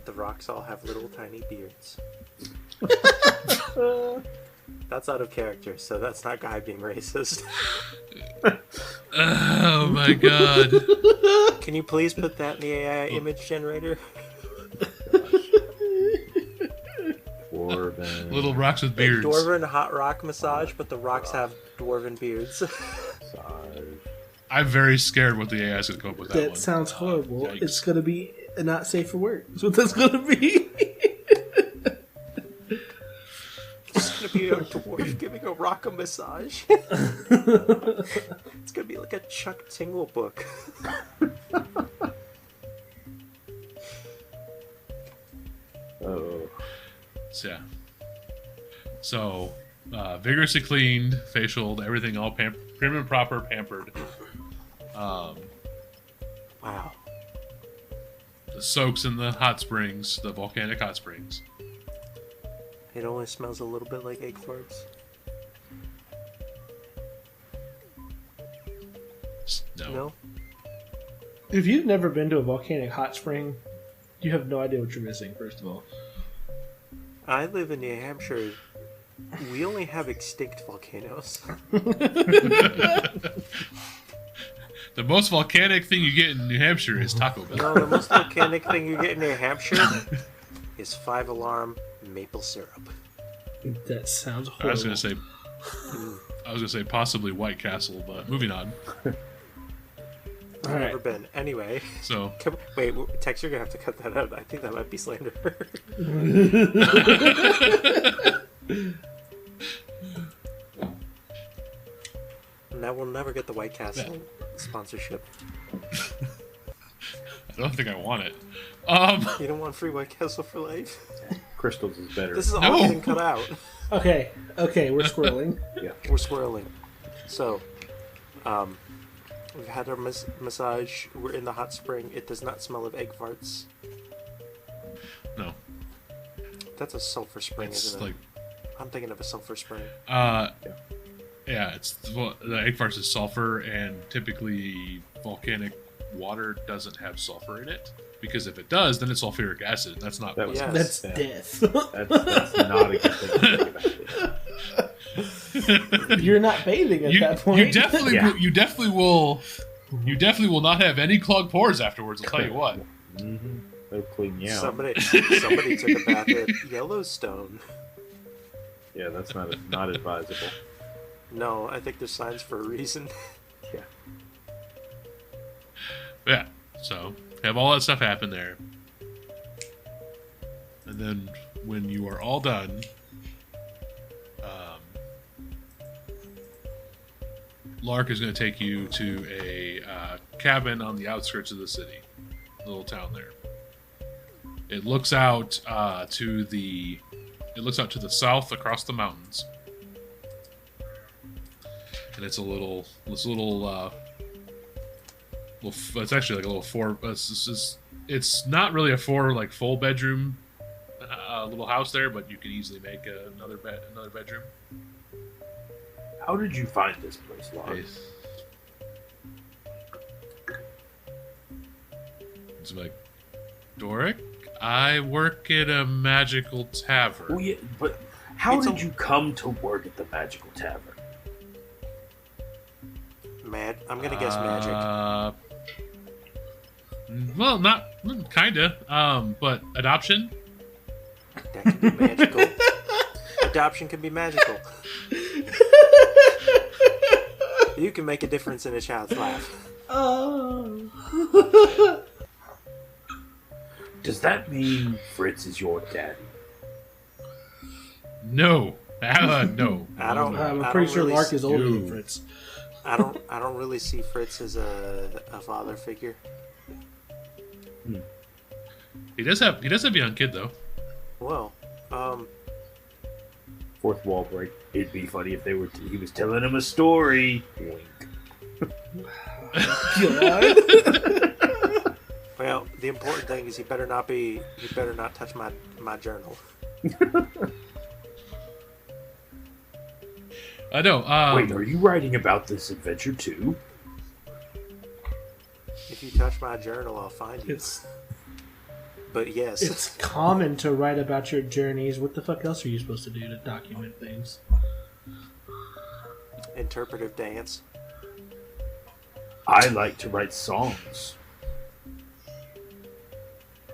The rocks all have little tiny beards. That's out of character, so that's not Guy being racist. Oh my god. Can you please put that in the AI image generator? Dwarven. Little rocks with beards. Dwarven hot rock massage, but the rocks have dwarven beards. Massage. I'm very scared what the AI is going to come up with that one. That sounds horrible. Yikes. It's going to be not safe for work. That's what that's going to be. It's gonna be a dwarf giving a rock a massage. It's gonna be like a Chuck Tingle book. Oh. So, yeah. So, vigorously cleaned, facialed, everything all prim and proper, pampered. Wow. The soaks in the hot springs, the volcanic hot springs. It only smells a little bit like egg farts. No? If you've never been to a volcanic hot spring, you have no idea what you're missing, first of all. I live in New Hampshire. We only have extinct volcanoes. The most volcanic thing you get in New Hampshire is Taco Bell. No, the most volcanic thing you get in New Hampshire is 5-alarm maple syrup. That sounds I horrible. was gonna say possibly White Castle, but moving on. All I've right. never been. Anyway. So Wait, Tex, you're gonna have to cut that out. I think that might be slander. Now we'll never get the White Castle sponsorship. I don't think I want it. You don't want free White Castle for life? Crystals is better. This is all No. getting cut out. Okay, we're squirreling. Yeah. We're swirling. So, we've had our massage. We're in the hot spring. It does not smell of egg farts. No, That's a sulfur spring, it's isn't it? like I'm thinking of a sulfur spring. yeah, the egg farts is sulfur, and typically volcanic water doesn't have sulfur in it, because if it does, then it's sulfuric acid. That's not. That was- Yeah. That's Yeah. death. That's not a good thing to think about. You're not bathing at that point. You definitely, Yeah. you definitely will not have any clogged pores afterwards. I'll tell you what. Mm-hmm. They'll clean you out. Somebody took a bath at Yellowstone. Yeah, that's not advisable. No, I think there's signs for a reason. Yeah. Yeah. So have all that stuff happen there, and then when you are all done, Lark is going to take you to a cabin on the outskirts of the city, little town there. It looks out to the south across the mountains, and it's it's actually like a little four. It's not really a full bedroom little house there, but you could easily make another bedroom. How did you find this place, Lark? It's like, Doric, I work at a magical tavern. Oh yeah, but how did you come to work at the magical tavern? I'm gonna guess magic. Well, not kinda. But adoption. That can be magical. Adoption can be magical. You can make a difference in a child's life. Oh. Does that mean Fritz is your daddy? No, no. I don't. I'm I pretty don't sure really Lark is older than No. Fritz. I don't really see Fritz as a father figure. He does have a young kid though. Well, Fourth wall break. It'd be funny if he was telling him a story. Wink. God. well, the important thing is he better not touch my journal. I know. Wait, are you writing about this adventure too? If you touch my journal, I'll find you. But yes. It's common to write about your journeys. What the fuck else are you supposed to do to document things? Interpretive dance. I like to write songs.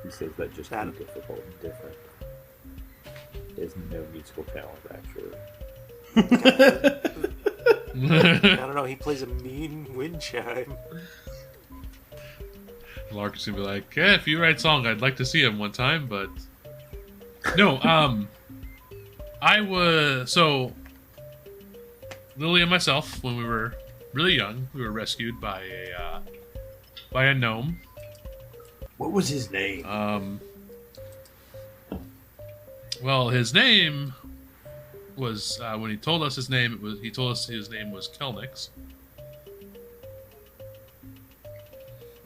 He says that just be difficult and different. He has no musical talent, actually. I don't know, he plays a mean wind chime. Lark is gonna be like, yeah, if you write song, I'd like to see him one time, but no. So Lily and myself, when we were really young, we were rescued by a gnome. What was his name? Well, his name was when he told us his name. He told us his name was Kelnix.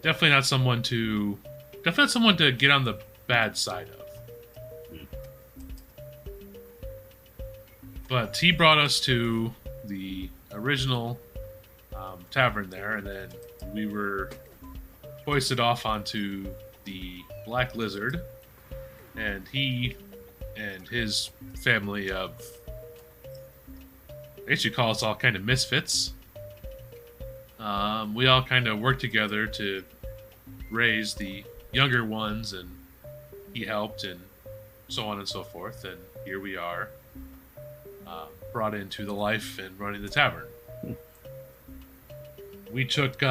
Definitely not someone to get on the bad side of. But he brought us to the original tavern there, and then we were hoisted off onto the Black Lizard, and he and his family of, I guess you call us all kind of misfits. We all kind of worked together to raise the younger ones, and he helped, and so on and so forth. And here we are, brought into the life and running the tavern. We took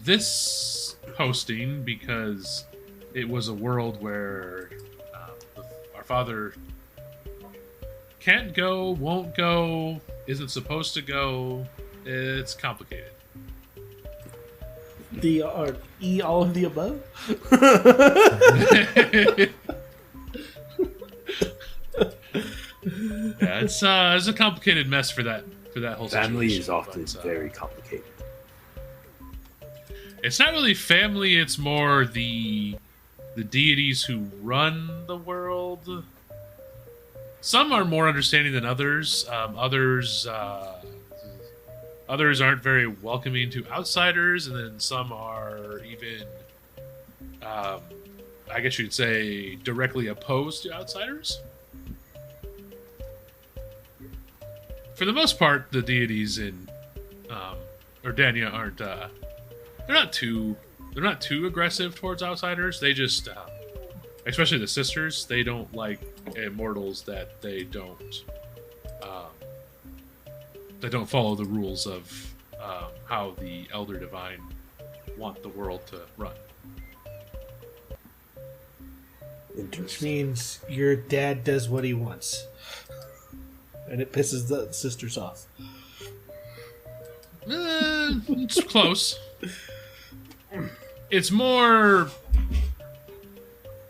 this hosting because it was a world where our father can't go, won't go, isn't supposed to go. It's complicated. All of the above? Yeah, it's a complicated mess for that whole Family situation. is often very complicated. It's not really family, it's more the deities who run the world. Some are more understanding than others. Others aren't very welcoming to outsiders, and then some are even, I guess you'd say, directly opposed to outsiders. For the most part, the deities in Ordania aren't. They're not too aggressive towards outsiders. They just, especially the sisters, they don't like immortals that they don't follow the rules of how the Elder Divine want the world to run. Which means your dad does what he wants. And it pisses the sisters off. It's close. It's more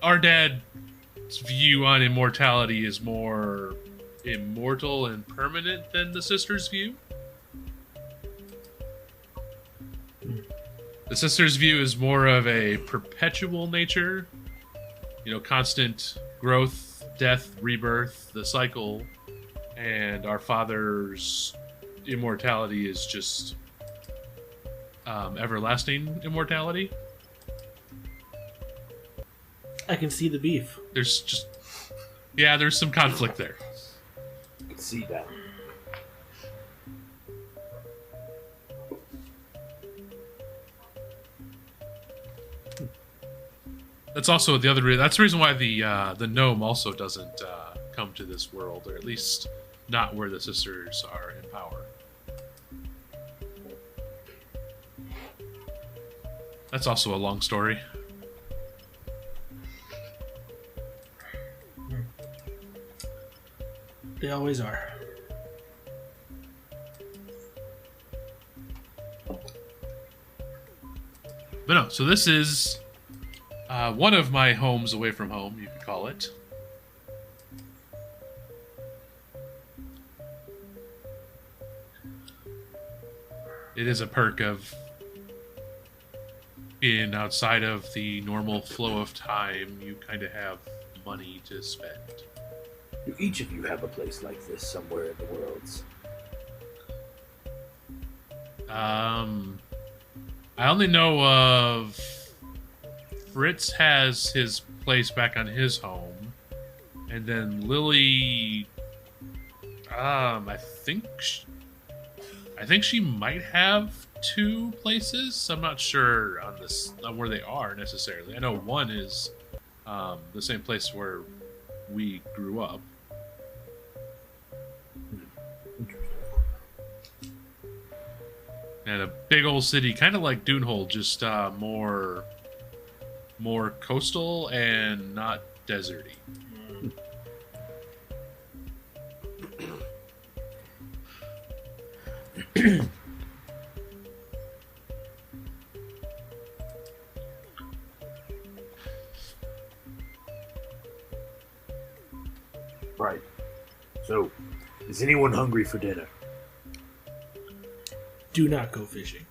our dad's view on immortality is more immortal and permanent than the sisters' view. The sisters' view is more of a perpetual nature, constant growth, death, rebirth, the cycle, and our father's immortality is just everlasting immortality. I can see the beef. There's some conflict there. I can see that. That's also that's the reason why the gnome also doesn't come to this world, or at least not where the sisters are in power. That's also a long story. They always are. But no, so this is one of my homes away from home, you could call it. It is a perk of being outside of the normal flow of time. You kind of have money to spend. Do each of you have a place like this somewhere in the worlds? I only know of Fritz has his place back on his home, and then Lily, I think she might have two places. I'm not sure on where they are necessarily. I know one is the same place where we grew up. And a big old city, kind of like Dunehold, just more coastal and not deserty. Right. So, is anyone hungry for dinner? Do not go fishing.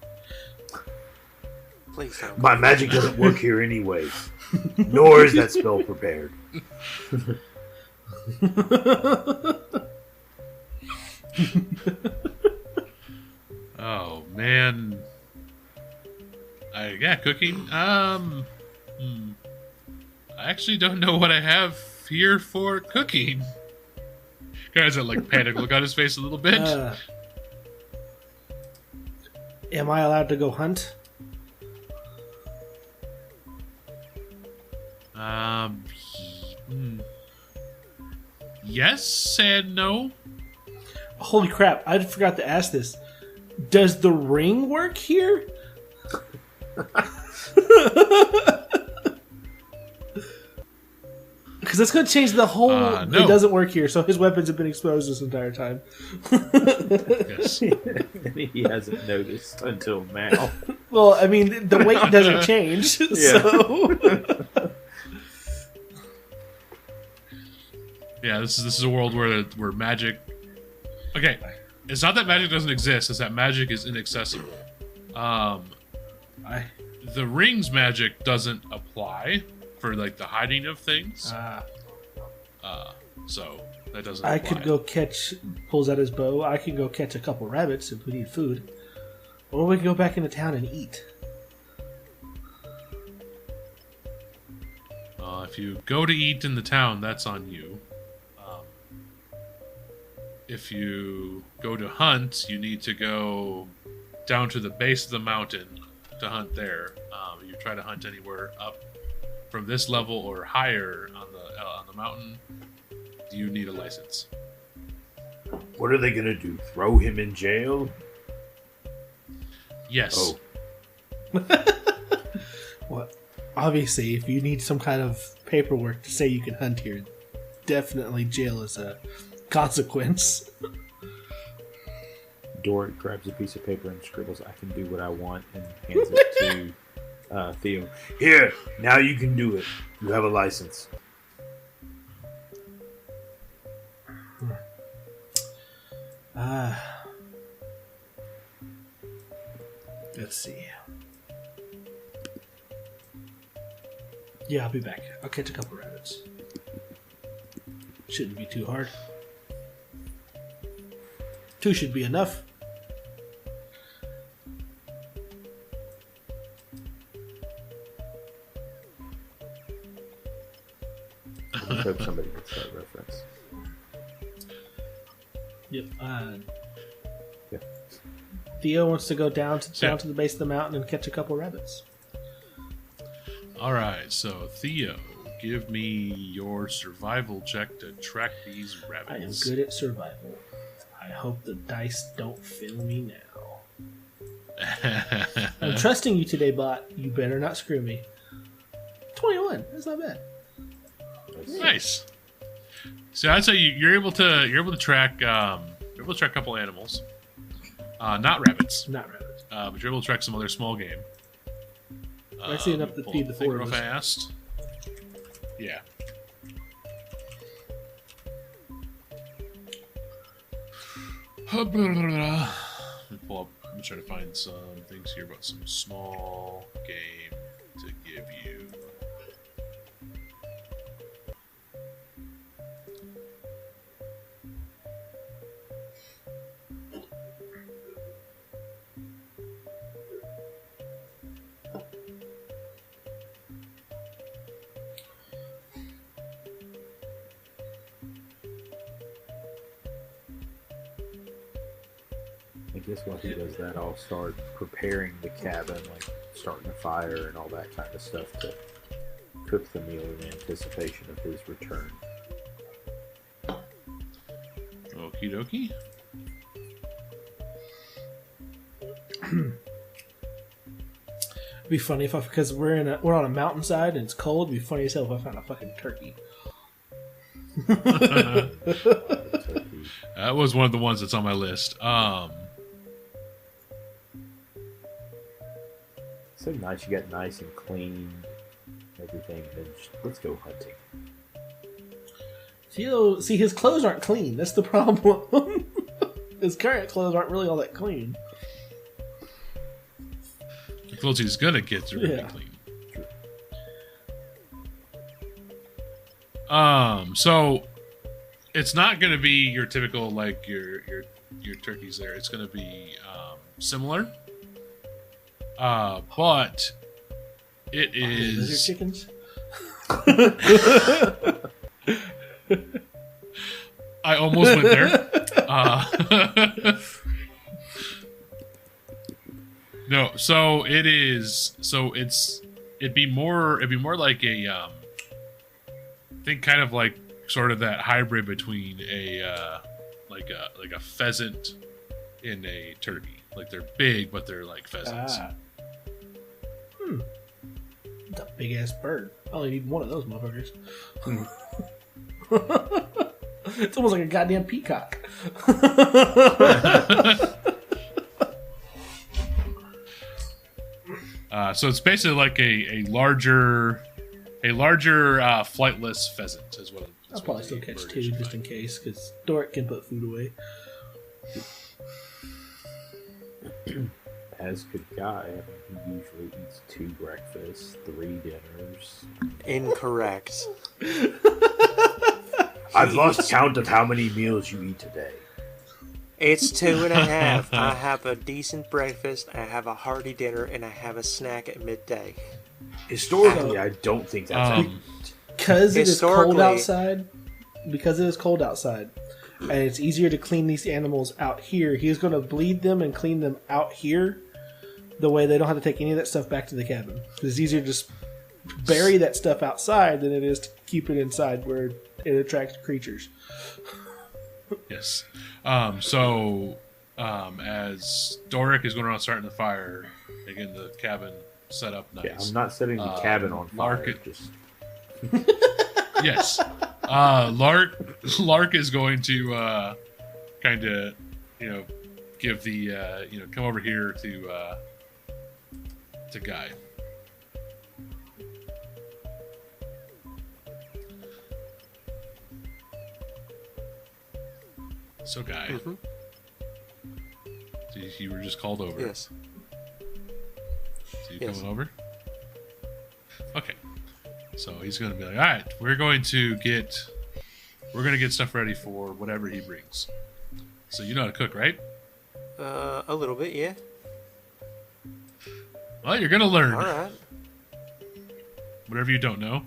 Please don't. My magic doesn't work here anyways. Nor is that spell prepared. Oh man. Yeah, cooking. I actually don't know what I have here for cooking. Guys, that like panic look on his face a little bit. Am I allowed to go hunt? Yes and no. Holy crap, I forgot to ask this. Does the ring work here? Because that's going to change the whole... No. It doesn't work here, so his weapons have been exposed this entire time. Yes. He hasn't noticed until now. Well, I mean, the weight doesn't change, so... Yeah, this is a world where magic. Okay, it's not that magic doesn't exist; it's that magic is inaccessible. The ring's magic doesn't apply for like the hiding of things. So that doesn't. I apply. could go catch... Pulls out his bow. I can go catch a couple rabbits if we need food. Or we can go back into town and eat. If you go to eat in the town, that's on you. If you go to hunt, you need to go down to the base of the mountain to hunt there. You try to hunt anywhere up from this level or higher on the mountain, you need a license. What are they going to do? Throw him in jail? Yes. Oh. Well, obviously, if you need some kind of paperwork to say you can hunt here, definitely jail is a consequence. Doric grabs a piece of paper and scribbles, "I can do what I want," and hands it to Theo. Here, now you can do it. You have a license. Let's see. Yeah, I'll be back. I'll catch a couple rabbits. Shouldn't be too hard. 2 should be enough. I hope somebody gets that reference. Yep. Yeah. Theo wants to go down to the base of the mountain and catch a couple rabbits. All right, so Theo, give me your survival check to track these I am rabbits. good at survival. I hope the dice don't fail me now. I'm trusting you today, bot. You better not screw me. 21. That's not bad. Nice. So I'd say you're able to track a couple animals, not rabbits, Not rabbits. but you're able to track some other small game. Actually enough to pull feed up the thing four real of us. fast. Yeah. Let me pull up. I'm trying to find some things here about some small game to give you. I guess while he does that, I'll start preparing the cabin, like starting a fire and all that kind of stuff to cook the meal in anticipation of his return. Okie dokie. It'd be funny if because we're on a mountainside and it's cold. It'd be funny as hell if I found a fucking turkey. Turkey. That was one of the ones that's on my list. So nice, you got nice and clean, everything, and then just, let's go hunting. See, his clothes aren't clean. That's the problem. His current clothes aren't really all that clean. The clothes he's gonna get are really Yeah. clean. So it's not gonna be your typical like your turkeys there. It's gonna be similar. But it Lizard is. chickens. I almost went there. No, so it is. So it'd be more like a think kind of like sort of that hybrid between a like a pheasant and a turkey. Like they're big, but they're like pheasants. It's a big ass bird. I only need one of those motherfuckers. It's almost like a goddamn peacock. So it's basically like a larger flightless pheasant is what. I'll probably still catch two just in case, because Doric can put food away. As could Guy, he usually eats 2 breakfasts, 3 dinners. Incorrect. I've lost count of how many meals you eat a day. It's 2.5. I have a decent breakfast, I have a hearty dinner, and I have a snack at midday. Historically, I don't think that's Because it is cold Historically- outside. Because it is cold outside, and it's easier to clean these animals out here. He's going to bleed them and clean them out here. The way they don't have to take any of that stuff back to the cabin. It's easier to just bury that stuff outside than it is to keep it inside where it attracts creatures. Yes. As Doric is going around starting the fire, again the cabin set up nice. Yeah, I'm not setting the cabin on fire. Lark- Just Yes. Lark is going to kind of give the come over here to Guy. So Guy, Mm-hmm. so you were just called over. Yes. So you Yes. coming over? Okay. So he's going to be like, all right, we're going to get stuff ready for whatever he brings. So you know how to cook, right? A little bit, yeah. Well, you're going to learn All right. whatever you don't know.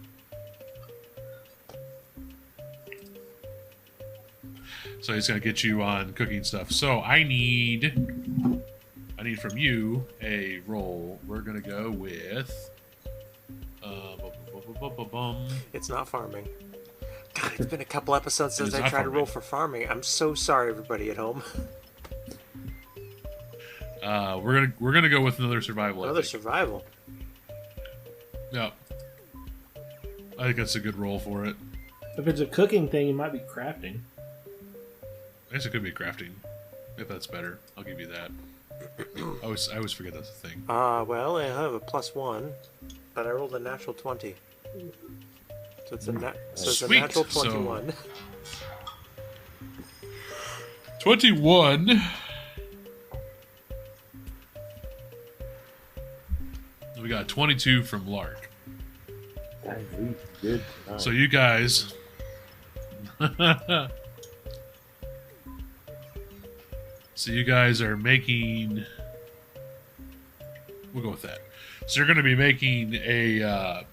So he's going to get you on cooking stuff. So I need from you a roll. We're going to go with It's not farming. God, it's been a couple episodes since is I not tried to roll farming. for farming. I'm so sorry, everybody at home. we're gonna go with another survival. I Another think. survival. Yeah, I think that's a good roll for it. If it's a cooking thing, it might be crafting. I guess it could be crafting. If that's better, I'll give you that. I always forget that's a thing. Well, I have a +1. But I rolled a natural 20. So it's a, Sweet. natural 21. 21. We got 22 from Lark. Dang, we good tonight. So you guys... So you guys are making... We'll go with that. So you're going to be making the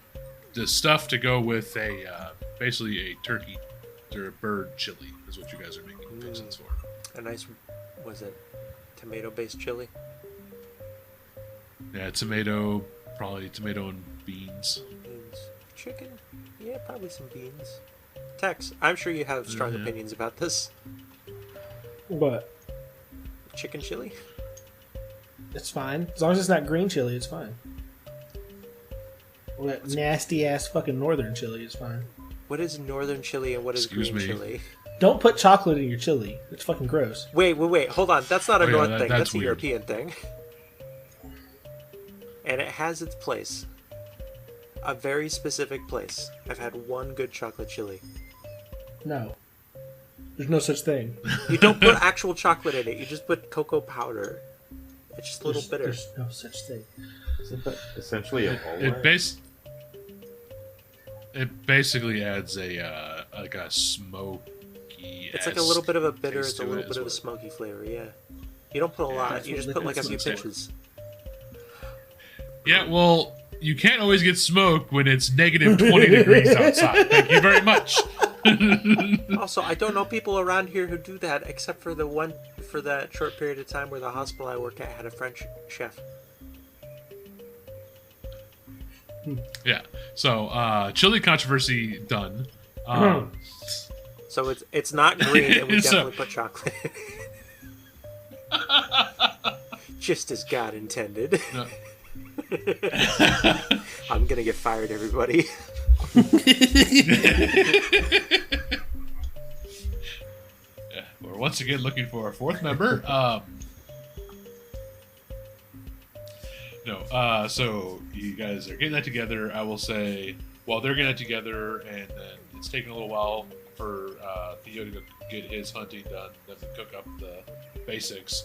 stuff to go with basically a turkey or a bird chili is what you guys are making fixins for. A nice, was it tomato-based chili? Yeah, probably tomato and beans. Beans. Chicken? Yeah, probably some beans. Tex, I'm sure you have strong opinions about this. What? Chicken chili? It's fine. As long as it's not green chili, it's fine. Well, that nasty ass fucking northern chili is fine. What is northern chili and what is Excuse green me. chili? Don't put chocolate in your chili. It's fucking gross. Wait, hold on. That's not a Oh, yeah, North thing. That's a weird. European thing. And it has its place. A very specific place. I've had one good chocolate chili. No. There's no such thing. You don't put actual chocolate in it. You just put cocoa powder. It's just a little bitter. There's no such thing. Isn't that essentially a bowl? It basically adds a like a smoky. It's like a little bit of a bitter. taste It's a to little it bit is of a what- smoky flavor. Yeah. You don't put a lot. that's You what just put liquor like a few smells like. pinches. Yeah, well, you can't always get smoke when it's negative 20 degrees outside. Thank you very much. Also, I don't know people around here who do that, except for that short period of time where the hospital I work at had a French chef. Yeah. So, chili controversy done. So it's not green, and we So- definitely put chocolate. Just as God intended. No. I'm gonna get fired, everybody. Yeah, we're once again looking for a fourth member. So you guys are getting that together. I will say, while they're getting that together, and then it's taking a little while for Theo to get his hunting done, then to cook up the basics.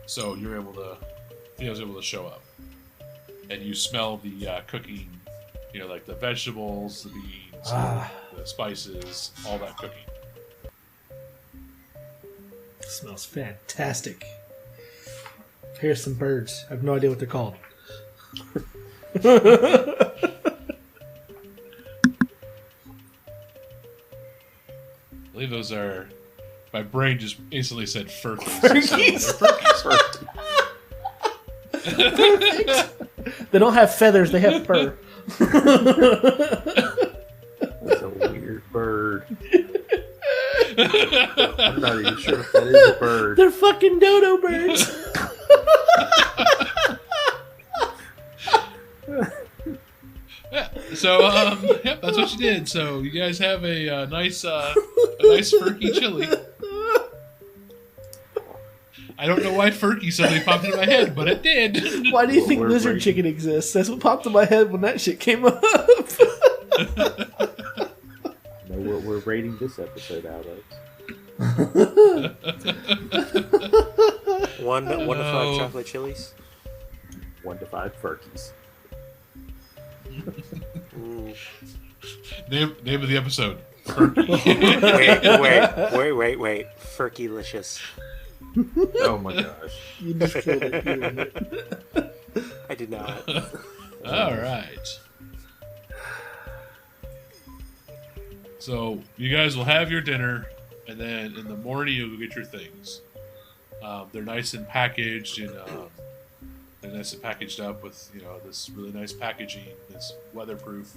So Theo's able to show up, and you smell the cooking. You know, like the vegetables, the beans, the spices, all that cooking. Smells fantastic. Here's some birds. I have no idea what they're called. I believe those are. My brain just instantly said Phurkeys. They don't have feathers, they have fur. That's a weird bird. I'm not even sure if that is a bird. They're fucking dodo birds. Yeah. So, yep, that's what you did. So you guys have a nice Phurkey chili. I don't know why Phurkey suddenly popped into my head, but it did. Why do you think We're lizard breaking. chicken exists? That's what popped in my head when that shit came up. Know what we're rating this episode out of? One to Oh. 5 chocolate chilies. 1 to 5 Phurkeys. Ooh. Name of the episode. Phurkey. Wait. Phurkey-licious. Oh my gosh. You just killed it. Doing it. I did not. All right. So you guys will have your dinner, and then in the morning you'll go get your things. They're nice and packaged, and they're nice and packaged up with this really nice packaging. It's weatherproof,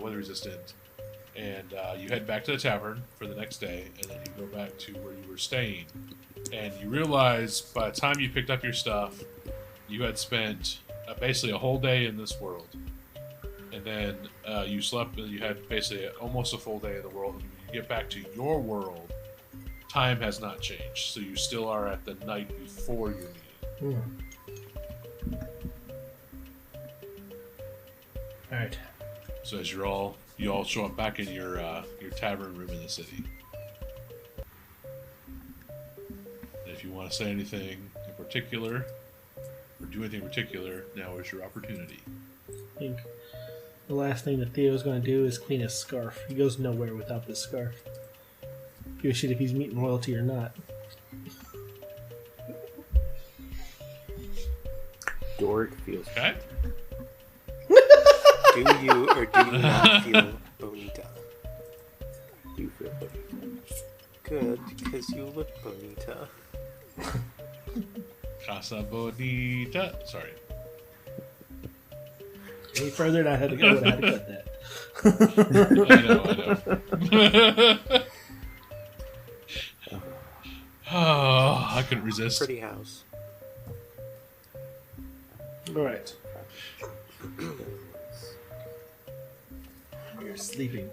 weather resistant, and you head back to the tavern for the next day, and then you go back to where you were staying, and you realize by the time you picked up your stuff, you had spent basically a whole day in this world. And then you slept, and you had basically almost a full day of the world. And when you get back to your world, time has not changed. So you still are at the night before your meeting. All right. So as you all show up back in your tavern room in the city. And if you want to say anything in particular or do anything in particular, now is your opportunity. I think the last thing that Theo's going to do is clean his scarf. He goes nowhere without this scarf. Give a shit if he's meeting royalty or not. Doric feels Okay. Do you or do you not feel bonita? you feel bonita. Good, because you look bonita. Casa Bonita. Sorry. Any further than I had to go, I had to cut that. I know. Oh, I couldn't resist. Pretty house. All right. You're sleeping.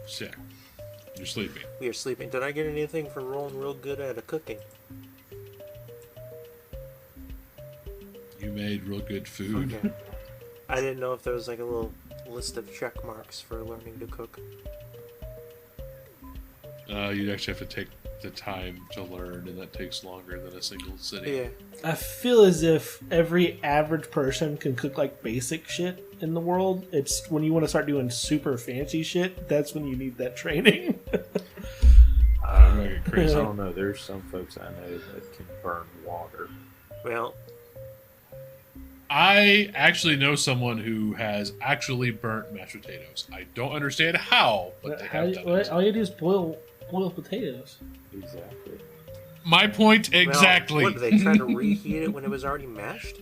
Sick. You're sleeping. We are sleeping. Did I get anything for rolling real good at a cooking? You made real good food. Okay. I didn't know if there was like a little list of check marks for learning to cook. You'd actually have to take the time to learn, and that takes longer than a single sitting. Yeah. I feel as if every average person can cook like basic shit in the world. It's when you want to start doing super fancy shit, that's when you need that training. I'm gonna get I crazy. don't know. There's some folks I know that can burn water. Well, I actually know someone who has actually burnt mashed potatoes. I don't understand how, but they have done it. All you do is boil potatoes. Exactly. My point exactly. Well, what, did they try to reheat it when it was already mashed?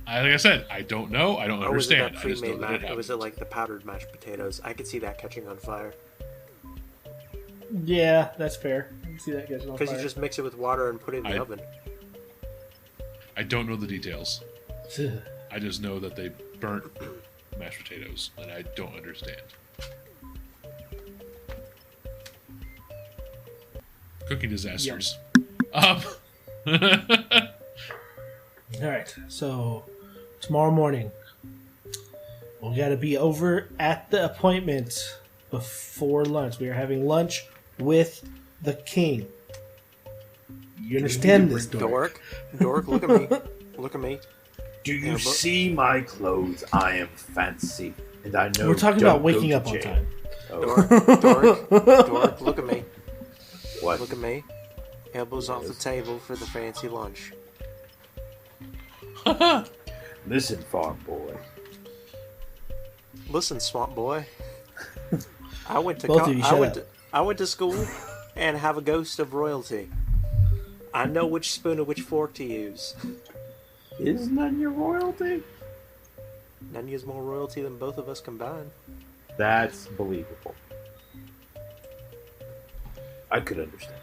Like I said, I don't know. I don't Or was it understand. that I just know pre-made that mashed? it Or was it happens. like the powdered mashed potatoes? I could see that catching on fire. Yeah, that's fair. I can see that catching on Because fire. you just mix it with water and put it in the oven. I don't know the details. I just know that they burnt mashed potatoes, and I don't understand. Cooking disasters. All right, so tomorrow morning we got to be over at the appointment before lunch. We are having lunch with the king. You understand this, Dork? Dork, look at me. Look at me. Do Yeah, you but- see my clothes? I am fancy, and I know. We're talking don't about waking go up to on jail. time. Oh, Dork, look at me. what? Look at me. Elbows off the table for the fancy lunch. Listen, farm boy. Listen, swamp boy. I went to Both of you, shut up. I went to school and have a ghost of royalty. I know which spoon and which fork to use. Is none your royalty? None use more royalty than both of us combined. That's believable. I could understand.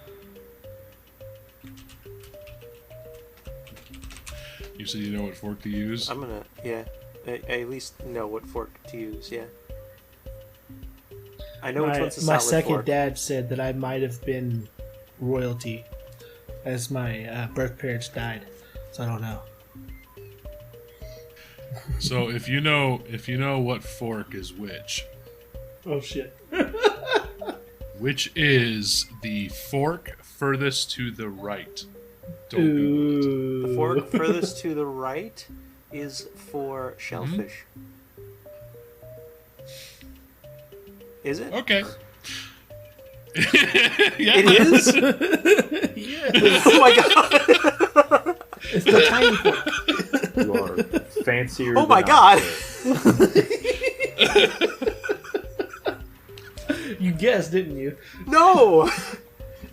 You said you know what fork to use? I'm gonna, yeah, I at least know what fork to use, yeah. I know which one's a My solid second fork. dad said that I might have been royalty as my birth parents died, so I don't know. So if you know what fork is Oh shit. which is the fork furthest to the right? Don't Google it. Ooh. The fork furthest to the right is for shellfish. Is it? Okay. Yeah. It is? Yes. Oh my god! It's the tiny fork. You are fancier. Oh my than I god! am. You guessed, didn't you? No!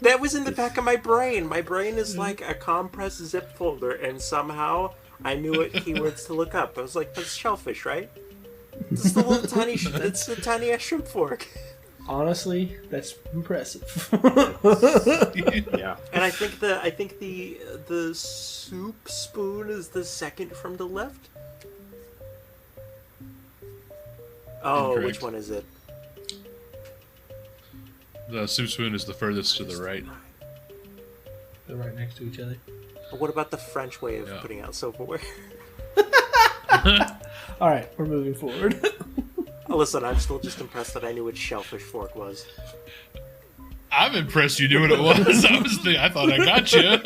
That was in the back of my brain. My brain is like a compressed zip folder, and somehow I knew what keywords to look up. I was like, that's shellfish, right? It's the little tiny, it's the tiny ass shrimp fork. Honestly, that's impressive. Yeah. And I think the soup spoon is the second from the left. Oh, Incorrect. which one is it? The soup spoon is the furthest to the right. They're right next to each other. What about the French way of Yeah. putting out silverware? All right, we're moving forward. Listen, I'm still just impressed that I knew what shellfish fork was. I'm impressed you knew what it was. I thought I got you.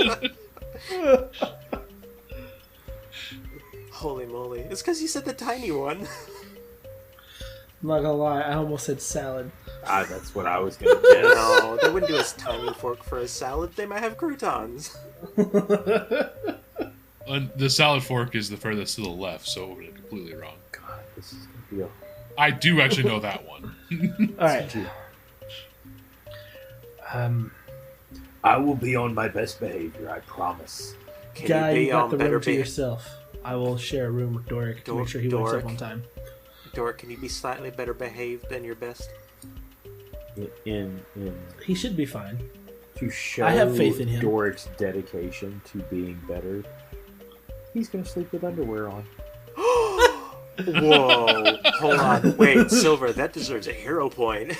Holy moly. It's because you said the tiny one. I'm not gonna lie, I almost said salad. That's what I was going to guess. No, they wouldn't do a tiny fork for a salad. They might have croutons. And the salad fork is the furthest to the left, so we're completely wrong. God, this is going to be a... I do actually know that one. All right. I will be on my best behavior, I promise. Can Guy, you be you got on the better room to behavior? yourself. I will share a room with Doric to make sure he wakes Doric. up on time. Dork, can you be slightly better behaved than your best? In He should be fine. to show I have faith in him. Doric's dedication to being better, he's going to sleep with underwear on. Whoa. Hold on. Wait, Silver, that deserves a hero point.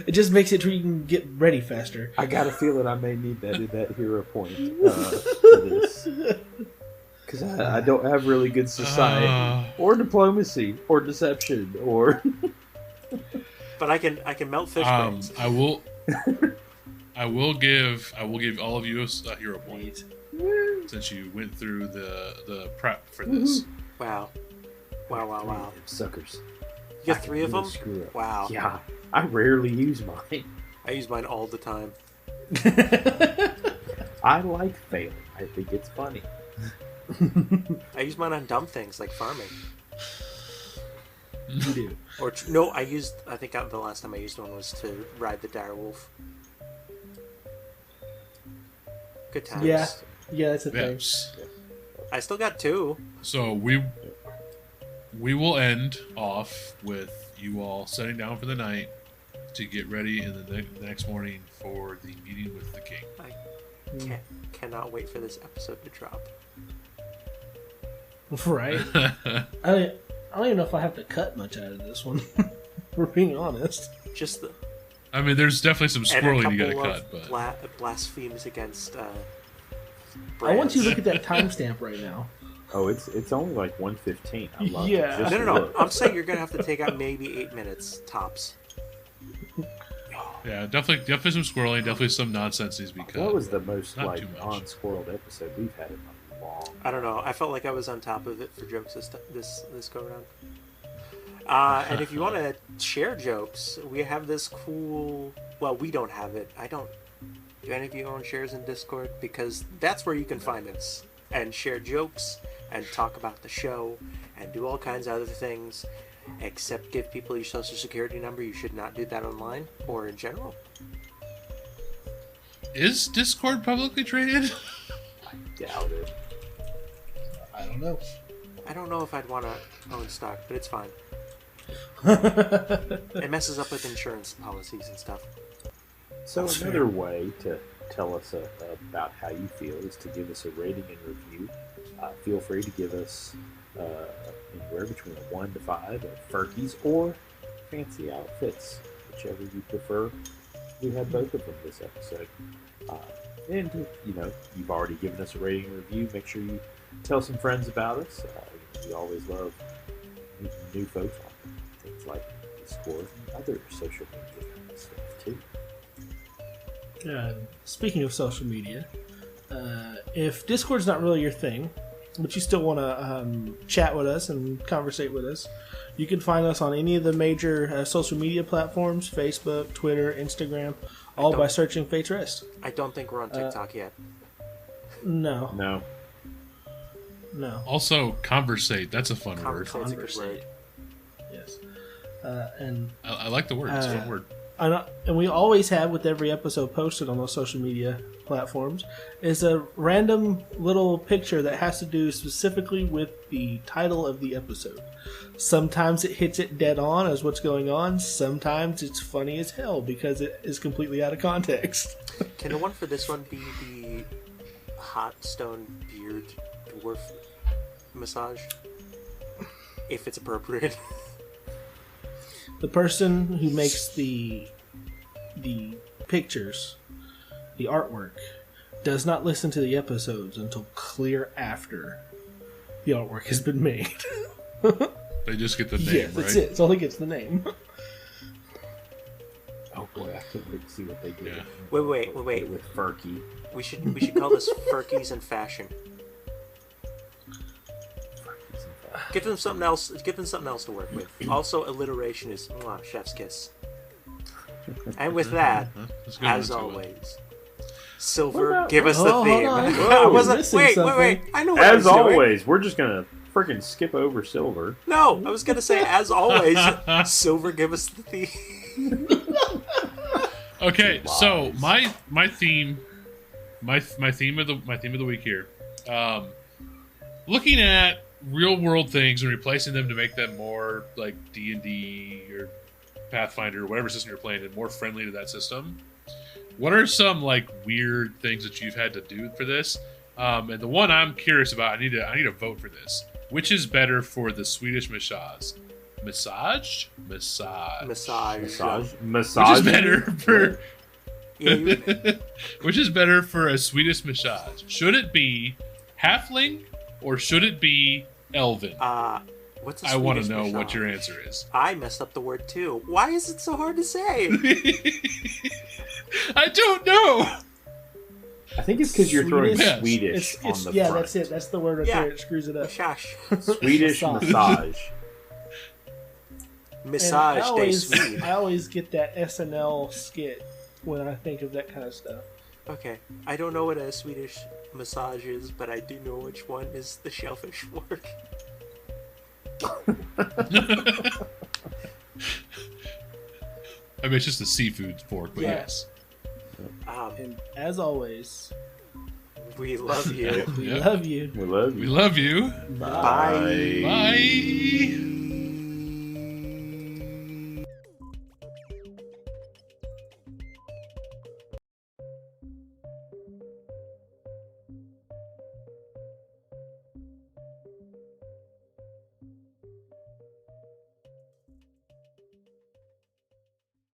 It just makes it so you can get ready faster. I got a feeling I may need that hero point for this. Because I don't have really good society, or diplomacy, or deception, or... But I can melt fish brains. I will give all of you a hero point since you went through the prep for this. Wow. Wow. Suckers. You got 3 of them? Screw up. Wow. Yeah, I rarely use mine. I use mine all the time. I like failing. I think it's funny. I use mine on dumb things like farming. You do. Or no, I think the last time I used one was to ride the dire wolf. Good times. Yeah, that's a thing. Yes. I still got 2. So we will end off with you all setting down for the night to get ready in the next morning for the meeting with the king. I cannot wait for this episode to drop. Right? I don't even know if I have to cut much out of this one. We're being honest. Just the I mean, there's definitely some and a squirreling you couple gotta of cut, but blasphemies against. I want you to brands. look at that timestamp right now. Oh, it's only like 1:15. I love Yeah. it. Just No. look. I'm saying you're gonna have to take out maybe 8 minutes tops. yeah, definitely some squirreling, definitely some nonsenses because That was the most not like too much. unsquirreled episode we've had in a long. I don't know. I felt like I was on top of it for jokes this go around. And if you want to share jokes, we have this cool. Well, we don't have it. I don't. Do any of you own shares in Discord? Because that's where you can find us and share jokes and talk about the show and do all kinds of other things. Except give people your social security number. You should not do that online or in general. Is Discord publicly traded? I doubt it. I don't know. I don't know if I'd want to own stock, but it's fine. It messes up with insurance policies and stuff. So That's another fair. way to tell us about how you feel is to give us a rating and review. Feel free to give us anywhere between a 1 to 5 at Phurkeys or Fancy Outfits, whichever you prefer. We had both of them this episode. And you've already given us a rating and review. Make sure you tell some friends about us. We always love meeting new folks on things like Discord and other social media kind of stuff too. Speaking of social media, if Discord's not really your thing, but you still want to chat with us and conversate with us, you can find us on any of the major social media platforms: Facebook, Twitter, Instagram, all by searching Fate's Rest. I don't think we're on TikTok yet. No. Also, conversate. That's a fun word. Conversate's a good word. Yes. And I like the word. It's a fun word. and we always have, with every episode posted on those social media platforms, is a random little picture that has to do specifically with the title of the episode. Sometimes it hits it dead on as what's going on. Sometimes it's funny as hell because it is completely out of context. Can the one for this one be the hot stone beard dwarf massage? If it's appropriate. The person who makes the pictures, the artwork, does not listen to the episodes until clear after the artwork has been made. They just get the name, Yeah, right? that's it. It's all he gets the name. Oh boy, I can't wait to see what they do. Yeah. Wait. With Phurkey. We should call this Phurkeys and Phashions. Give them something else. Give them something else to work with. Also, alliteration is chef's kiss. And with that, That's a good as one, too. always, Silver, about- give us the Oh, hold theme. on. I Whoa, wasn't. missing Wait. something. I know what I was As doing. always, we're just gonna freaking skip over Silver. No, I was gonna say, as always, Silver, give us the theme. Okay, so Lies. my theme of the week here. Looking at real world things and replacing them to make them more like D&D or Pathfinder or whatever system you're playing and more friendly to that system. What are some like weird things that you've had to do for this? And the one I'm curious about, I need to vote for this. Which is better for the Swedish massage? Massage. Massage. Which is better for Yeah, which is better for a Swedish massage? Should it be halfling or should it be elven? what's a I want to Swedish know massage? what your answer is. I messed up the word too. Why is it so hard to say? I don't know. I think it's because you're throwing Swedish? Swedish It's, on the yeah, front. that's it. That's the word right Yeah. there. It screws it up. Massage. Swedish Massage. massage. And Massage day Swede. I always get that SNL skit when I think of that kind of stuff. Okay, I don't know what a Swedish massage is, but I do know which one is the shellfish fork. I mean, it's just a seafood fork, but Yeah. yes. And as always, We love you. we Yep. love you. We love We you. love you. Bye. Bye.